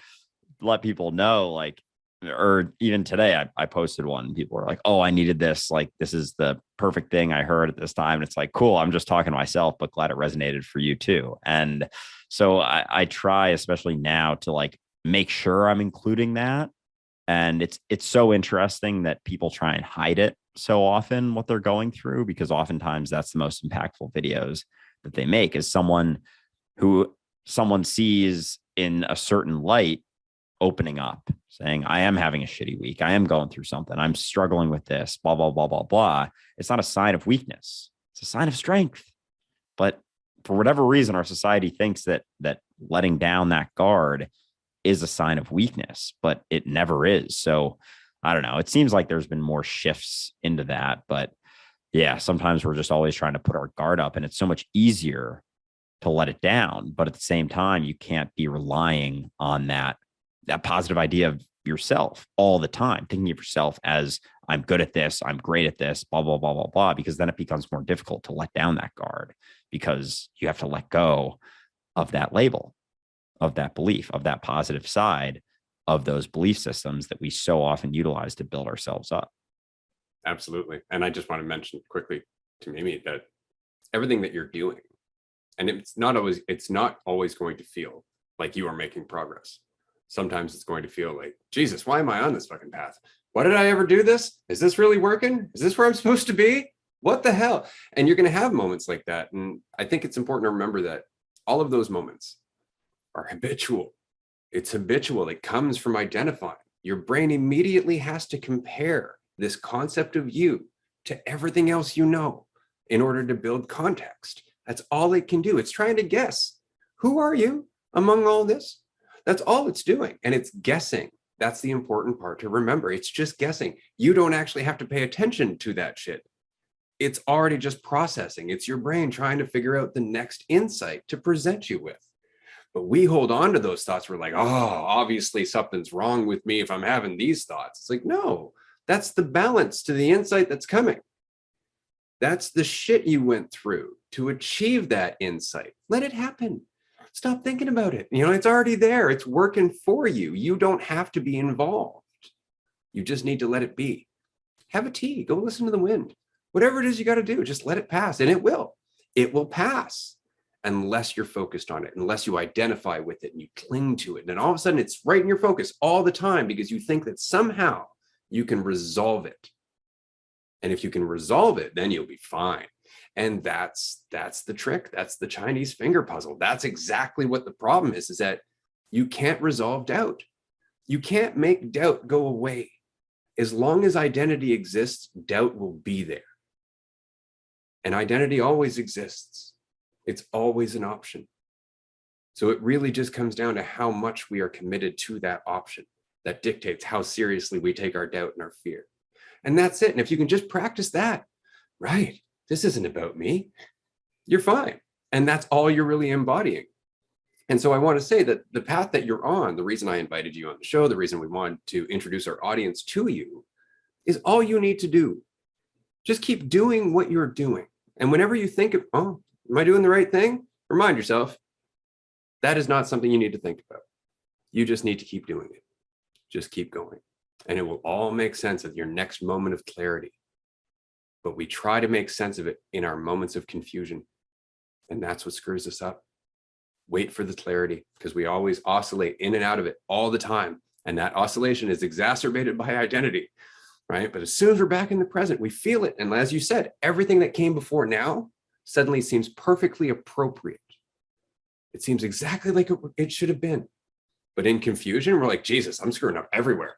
let people know, like, or even today I posted one and people were like, oh, I needed this. Like, this is the perfect thing I heard at this time. And it's like, cool, I'm just talking to myself, but glad it resonated for you too. And so I try, especially now, to like make sure I'm including that. And it's so interesting that people try and hide it so often, what they're going through, because oftentimes that's the most impactful videos that they make, is someone who someone sees in a certain light opening up, saying, I am having a shitty week. I am going through something. I'm struggling with this, blah, blah, blah, blah, blah. It's not a sign of weakness. It's a sign of strength. But for whatever reason, our society thinks that letting down that guard is a sign of weakness, but it never is. So I don't know. It seems like there's been more shifts into that, but yeah, sometimes we're just always trying to put our guard up, and it's so much easier to let it down. But at the same time, you can't be relying on that positive idea of yourself all the time, thinking of yourself as, I'm good at this, I'm great at this, blah, blah, blah, blah, blah, because then it becomes more difficult to let down that guard, because you have to let go of that label, of that belief, of that positive side of those belief systems that we so often utilize to build ourselves up. Absolutely. And I just want to mention quickly to Mimi that everything that you're doing, and it's not always going to feel like you are making progress. Sometimes it's going to feel like, Jesus, why am I on this fucking path? Why did I ever do this? Is this really working? Is this where I'm supposed to be? What the hell? And you're going to have moments like that. And I think it's important to remember that all of those moments are habitual. It's habitual. It comes from identifying. Your brain immediately has to compare this concept of you to everything else you know in order to build context. That's all it can do. It's trying to guess. Who are you among all this? That's all it's doing. And it's guessing. That's the important part to remember. It's just guessing. You don't actually have to pay attention to that shit. It's already just processing. It's your brain trying to figure out the next insight to present you with. But we hold on to those thoughts. We're like, oh, obviously something's wrong with me if I'm having these thoughts. It's like, no, that's the balance to the insight that's coming. That's the shit you went through to achieve that insight. Let it happen. Stop thinking about it. It's already there. It's working for you. You don't have to be involved. You just need to let it be. Have a tea. Go listen to the wind. Whatever it is you got to do, just let it pass. And it will. It will pass. unless you're focused on it, unless you identify with it and you cling to it. And then all of a sudden it's right in your focus all the time because you think that somehow you can resolve it. And if you can resolve it, then you'll be fine. And that's the trick. That's the Chinese finger puzzle. That's exactly what the problem is that you can't resolve doubt. You can't make doubt go away. As long as identity exists, doubt will be there. And identity always exists. It's always an option. So it really just comes down to how much we are committed to that option that dictates how seriously we take our doubt and our fear. And that's it. And if you can just practice that, right, this isn't about me, you're fine. And that's all you're really embodying. And so I want to say that the path that you're on, the reason I invited you on the show, the reason we wanted to introduce our audience to you, is all you need to do. Just keep doing what you're doing. And whenever you think of, oh, am I doing the right thing? Remind yourself, that is not something you need to think about. You just need to keep doing it. Just keep going. And it will all make sense at your next moment of clarity. But we try to make sense of it in our moments of confusion. And that's what screws us up. Wait for the clarity, because we always oscillate in and out of it all the time. And that oscillation is exacerbated by identity, right? But as soon as we're back in the present, we feel it. And as you said, everything that came before now suddenly seems perfectly appropriate. It seems exactly like it should have been. But in confusion, we're like, Jesus, I'm screwing up everywhere.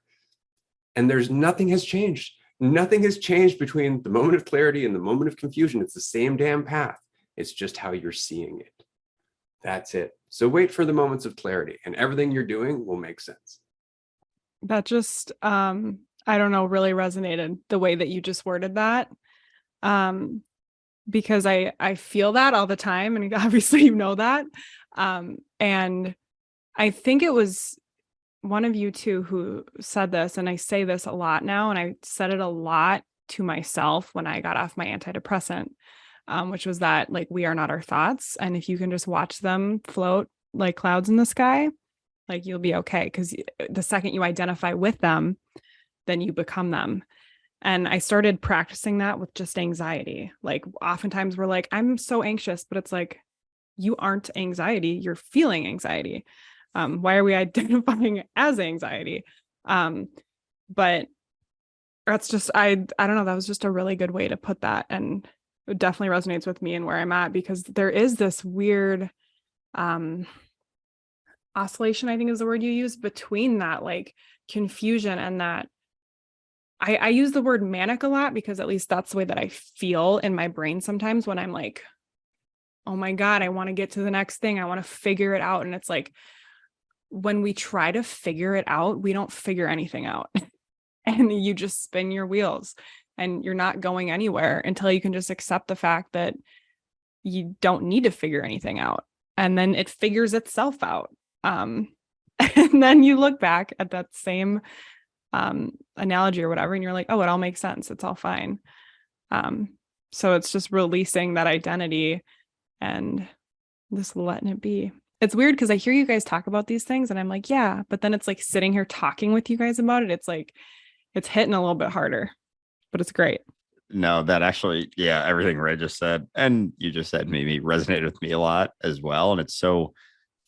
And nothing has changed. Nothing has changed between the moment of clarity and the moment of confusion. It's the same damn path. It's just how you're seeing it. That's it. So wait for the moments of clarity and everything you're doing will make sense. That just, I don't know, really resonated the way that you just worded that. Because I feel that all the time. And obviously you know that. And I think it was one of you two who said this, and I say this a lot now, and I said it a lot to myself when I got off my antidepressant, which was that, like, we are not our thoughts. And if you can just watch them float like clouds in the sky, like, you'll be okay. Because the second you identify with them, then you become them. And I started practicing that with just anxiety. Like, oftentimes we're like, I'm so anxious, but it's like, you aren't anxiety, you're feeling anxiety. Why are we identifying as anxiety? But that's just, I don't know, that was just a really good way to put that. And it definitely resonates with me and where I'm at, because there is this weird oscillation, I think is the word you use, between that like confusion and that. I use the word manic a lot because at least that's the way that I feel in my brain sometimes when I'm like, oh my God, I want to get to the next thing. I want to figure it out. And it's like, when we try to figure it out, we don't figure anything out. And you just spin your wheels and you're not going anywhere until you can just accept the fact that you don't need to figure anything out. And then it figures itself out. And then you look back at that same analogy or whatever, and you're like, oh, it all makes sense. It's all fine. So it's just releasing that identity and just letting it be. It's weird because I hear you guys talk about these things and I'm like, yeah, but then it's like sitting here talking with you guys about it. It's like, it's hitting a little bit harder, but it's great. No, that actually, yeah, everything Ray just said and you just said, Mimi, resonated with me a lot as well. And it's so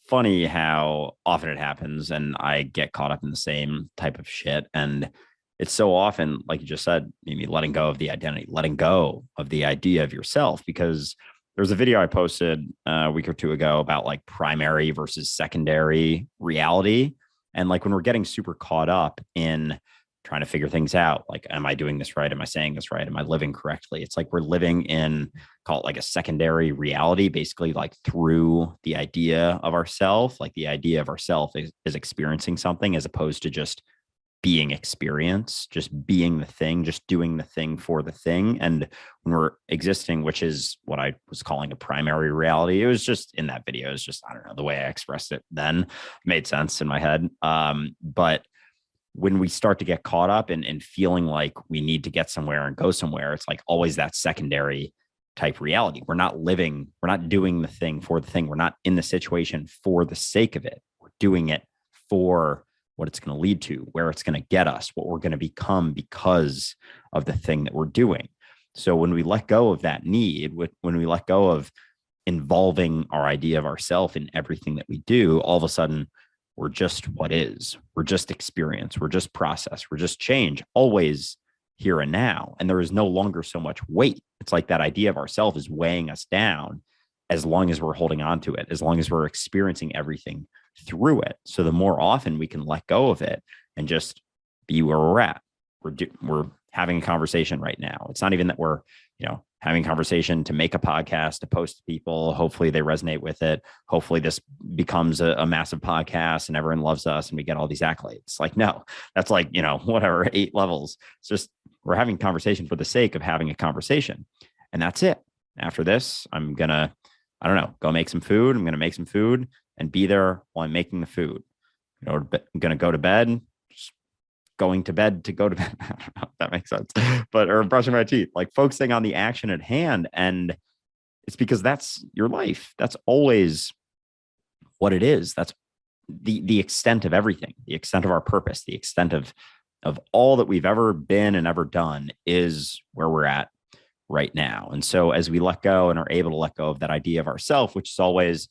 funny how often it happens and I get caught up in the same type of shit. And it's so often, like you just said, Mimi, letting go of the identity, letting go of the idea of yourself, because there was a video I posted a week or two ago about like primary versus secondary reality. And like when we're getting super caught up in trying to figure things out, like, am I doing this right? Am I saying this right? Am I living correctly? It's like we're living in, call it like a secondary reality, basically like through the idea of ourself. Like the idea of ourself is experiencing something as opposed to just being experience, just being the thing, just doing the thing for the thing. And when we're existing, which is what I was calling a primary reality, it was just in that video, it's just, I don't know, the way I expressed it then made sense in my head. But when we start to get caught up in feeling like we need to get somewhere and go somewhere, it's like always that secondary type reality. We're not living, we're not doing the thing for the thing. We're not in the situation for the sake of it. We're doing it for what it's going to lead to, where it's going to get us, what we're going to become because of the thing that we're doing. So when we let go of that need, when we let go of involving our idea of ourself in everything that we do, all of a sudden we're just what is. We're just experience. We're just process. We're just change, always here and now. And there is no longer so much weight. It's like that idea of ourself is weighing us down as long as we're holding on to it, as long as we're experiencing everything through it. So the more often we can let go of it and just be where we're at. We're having a conversation right now. It's not even that we're, having a conversation to make a podcast, to post to people. Hopefully they resonate with it. Hopefully this becomes a massive podcast and everyone loves us and we get all these accolades. Like, no, that's like, whatever, 8 levels. It's just, we're having a conversation for the sake of having a conversation. And that's it. After this, I'm going to, go make some food. I'm going to make some food and be there while I'm making the food. I'm going to go to bed, just going to bed to go to bed. I don't know if that makes sense, or brushing my teeth, like focusing on the action at hand. And it's because that's your life. That's always what it is. That's the extent of everything, the extent of our purpose, the extent of all that we've ever been and ever done is where we're at right now. And so as we let go and are able to let go of that idea of ourself, which is always,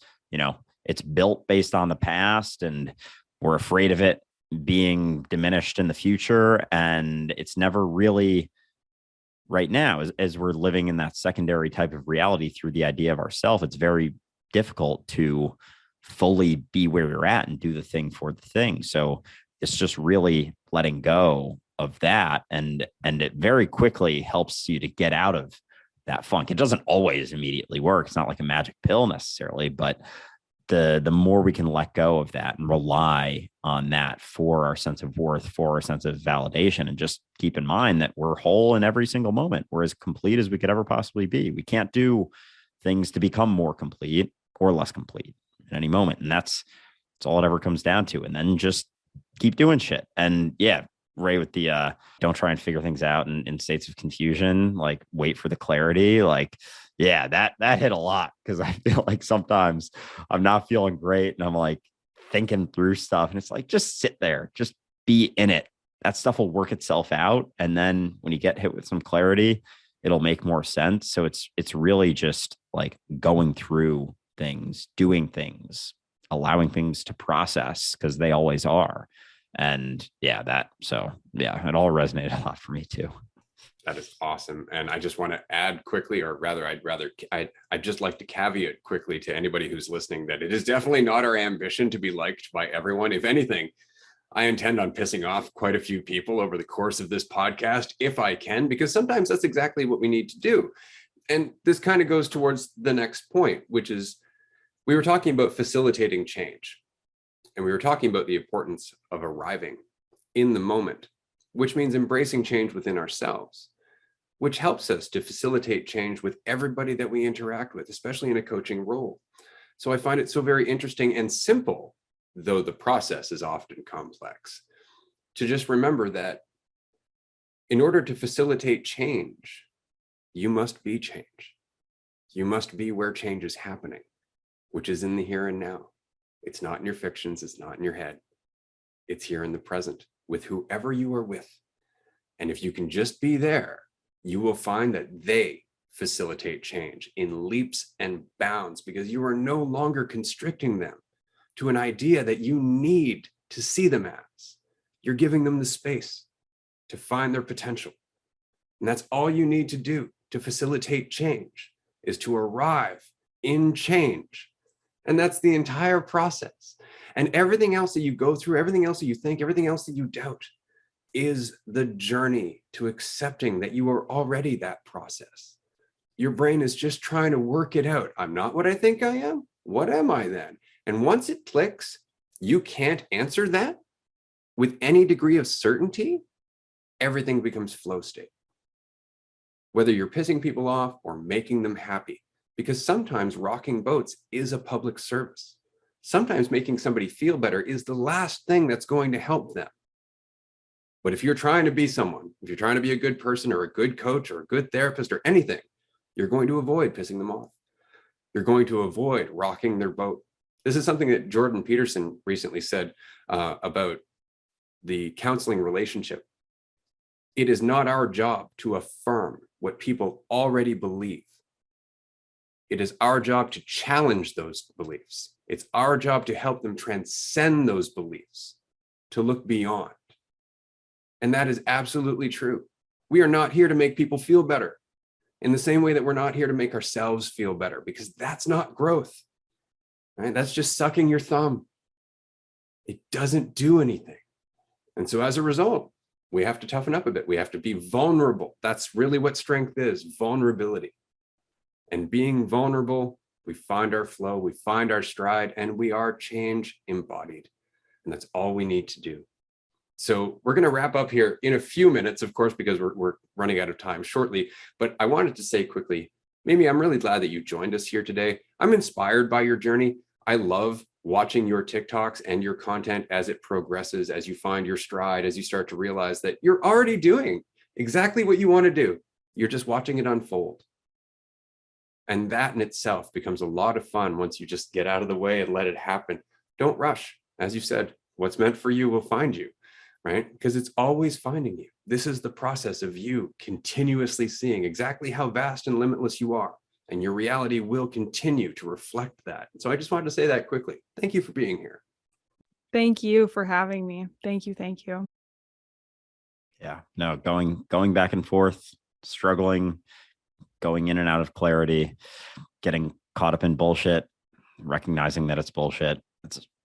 it's built based on the past and we're afraid of it being diminished in the future. And it's never really right now, as we're living in that secondary type of reality through the idea of ourself, it's very difficult to fully be where you're at and do the thing for the thing. So it's just really letting go of that. And it very quickly helps you to get out of that funk. It doesn't always immediately work. It's not like a magic pill necessarily, but the more we can let go of that and rely on that for our sense of worth, for our sense of validation, and just keep in mind that we're whole in every single moment. We're as complete as we could ever possibly be. We can't do things to become more complete or less complete at any moment. And that's all it ever comes down to. And then just keep doing shit. And yeah, Ray, with the don't try and figure things out in states of confusion, like wait for the clarity. Like, yeah, that hit a lot, because I feel like sometimes I'm not feeling great and I'm like thinking through stuff. And it's like, just sit there, just be in it. That stuff will work itself out. And then when you get hit with some clarity, it'll make more sense. So it's really just like going through things, doing things, allowing things to process, because they always are. And yeah, it all resonated a lot for me too. That is awesome. And I just want to add quickly, or rather, I'd just like to caveat quickly to anybody who's listening that it is definitely not our ambition to be liked by everyone. If anything, I intend on pissing off quite a few people over the course of this podcast, if I can, because sometimes that's exactly what we need to do. And this kind of goes towards the next point, which is we were talking about facilitating change. And we were talking about the importance of arriving in the moment, which means embracing change within ourselves, which helps us to facilitate change with everybody that we interact with, especially in a coaching role. So I find it so very interesting and simple, though the process is often complex, to just remember that in order to facilitate change, you must be change. You must be where change is happening, which is in the here and now. It's not in your fictions. It's not in your head. It's here in the present with whoever you are with. And if you can just be there, you will find that they facilitate change in leaps and bounds, because you are no longer constricting them to an idea that you need to see them as. You're giving them the space to find their potential. And that's all you need to do to facilitate change, is to arrive in change. And that's the entire process. And everything else that you go through, everything else that you think, everything else that you doubt is the journey to accepting that you are already that process. Your brain is just trying to work it out. I'm not what I think I am. What am I then? And once it clicks, you can't answer that with any degree of certainty. Everything becomes flow state. Whether you're pissing people off or making them happy. Because sometimes rocking boats is a public service. Sometimes making somebody feel better is the last thing that's going to help them. But if you're trying to be someone, if you're trying to be a good person or a good coach or a good therapist or anything, you're going to avoid pissing them off. You're going to avoid rocking their boat. This is something that Jordan Peterson recently said about the counseling relationship. It is not our job to affirm what people already believe. It is our job to challenge those beliefs. It's our job to help them transcend those beliefs, to look beyond. And that is absolutely true. We are not here to make people feel better in the same way that we're not here to make ourselves feel better, because that's not growth, right? That's just sucking your thumb. It doesn't do anything. And so as a result, we have to toughen up a bit. We have to be vulnerable. That's really what strength is, vulnerability. And being vulnerable, we find our flow, we find our stride, and we are change embodied. And that's all we need to do. So we're going to wrap up here in a few minutes, of course, because we're running out of time shortly. But I wanted to say quickly, Mimi, I'm really glad that you joined us here today. I'm inspired by your journey. I love watching your TikToks and your content as it progresses, as you find your stride, as you start to realize that you're already doing exactly what you want to do. You're just watching it unfold. And that in itself becomes a lot of fun once you just get out of the way and let it happen. Don't rush. As you said, what's meant for you will find you, right? Because it's always finding you. This is the process of you continuously seeing exactly how vast and limitless you are. And your reality will continue to reflect that. So I just wanted to say that quickly. Thank you for being here. Thank you for having me. Thank you. Thank you. Yeah, no, going back and forth, struggling, going in and out of clarity, getting caught up in bullshit, recognizing that it's bullshit.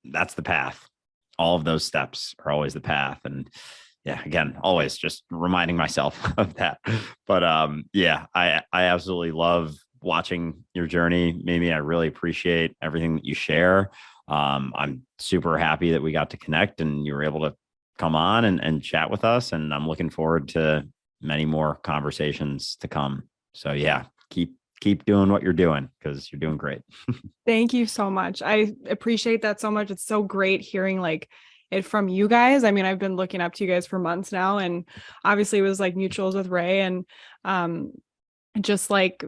That's the path. All of those steps are always the path. And yeah, again, always just reminding myself of that. But yeah, I absolutely love watching your journey. Mimi, I really appreciate everything that you share. I'm super happy that we got to connect and you were able to come on and chat with us. And I'm looking forward to many more conversations to come. So yeah, keep doing what you're doing, because you're doing great. Thank you so much. I appreciate that so much. It's so great hearing like it from you guys. I mean, I've been looking up to you guys for months now, and obviously it was like mutuals with Ray, and just like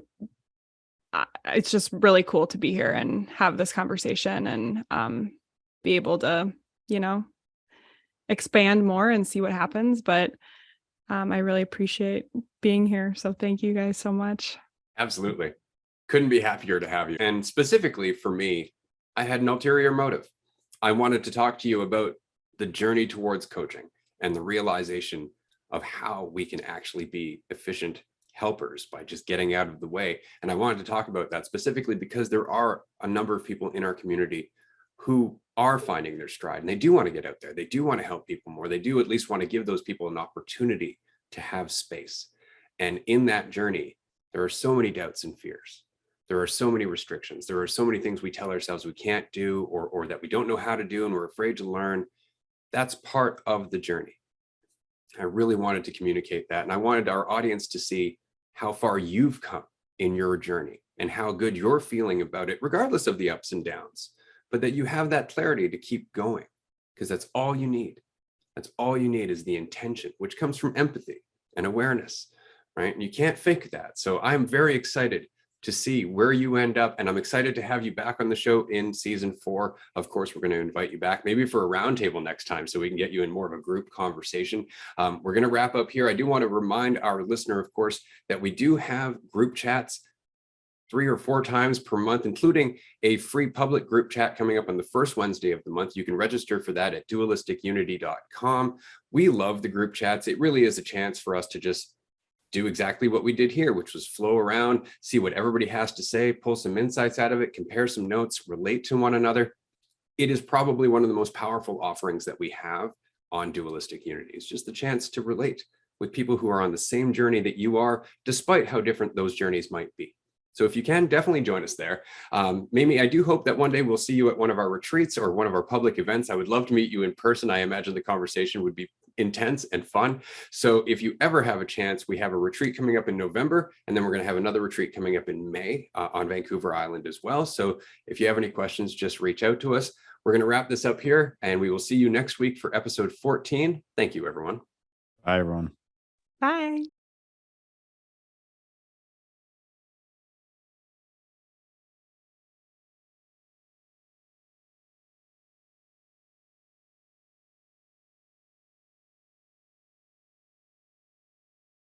it's just really cool to be here and have this conversation and be able to, expand more and see what happens. But I really appreciate being here. So thank you guys so much. Absolutely. Couldn't be happier to have you. And specifically for me, I had an ulterior motive. I wanted to talk to you about the journey towards coaching and the realization of how we can actually be efficient helpers by just getting out of the way. And I wanted to talk about that specifically because there are a number of people in our community who are finding their stride, and they do want to get out there. They do want to help people more. They do at least want to give those people an opportunity to have space. And in that journey, there are so many doubts and fears. There are so many restrictions. There are so many things we tell ourselves we can't do, or that we don't know how to do and we're afraid to learn. That's part of the journey. I really wanted to communicate that. And I wanted our audience to see how far you've come in your journey and how good you're feeling about it, regardless of the ups and downs, but that you have that clarity to keep going, because that's all you need. That's all you need is the intention, which comes from empathy and awareness, right? And you can't fake that. So I'm very excited to see where you end up. And I'm excited to have you back on the show in season 4. Of course, we're going to invite you back, maybe for a roundtable next time, so we can get you in more of a group conversation. We're going to wrap up here. I do want to remind our listener, of course, that we do have group chats 3 or 4 times per month, including a free public group chat coming up on the first Wednesday of the month. You can register for that at dualisticunity.com. We love the group chats. It really is a chance for us to just do exactly what we did here, which was flow around, see what everybody has to say, pull some insights out of it, compare some notes, relate to one another. It is probably one of the most powerful offerings that we have on Dualistic Unity. It's just the chance to relate with people who are on the same journey that you are, despite how different those journeys might be. So if you can, definitely join us there. Mimi, I do hope that one day we'll see you at one of our retreats or one of our public events. I would love to meet you in person. I imagine the conversation would be intense and fun. So if you ever have a chance, we have a retreat coming up in November, and then we're going to have another retreat coming up in May on Vancouver Island as well. So if you have any questions, just reach out to us. We're going to wrap this up here, and we will see you next week for episode 14. Thank you, everyone. Bye, everyone. Bye.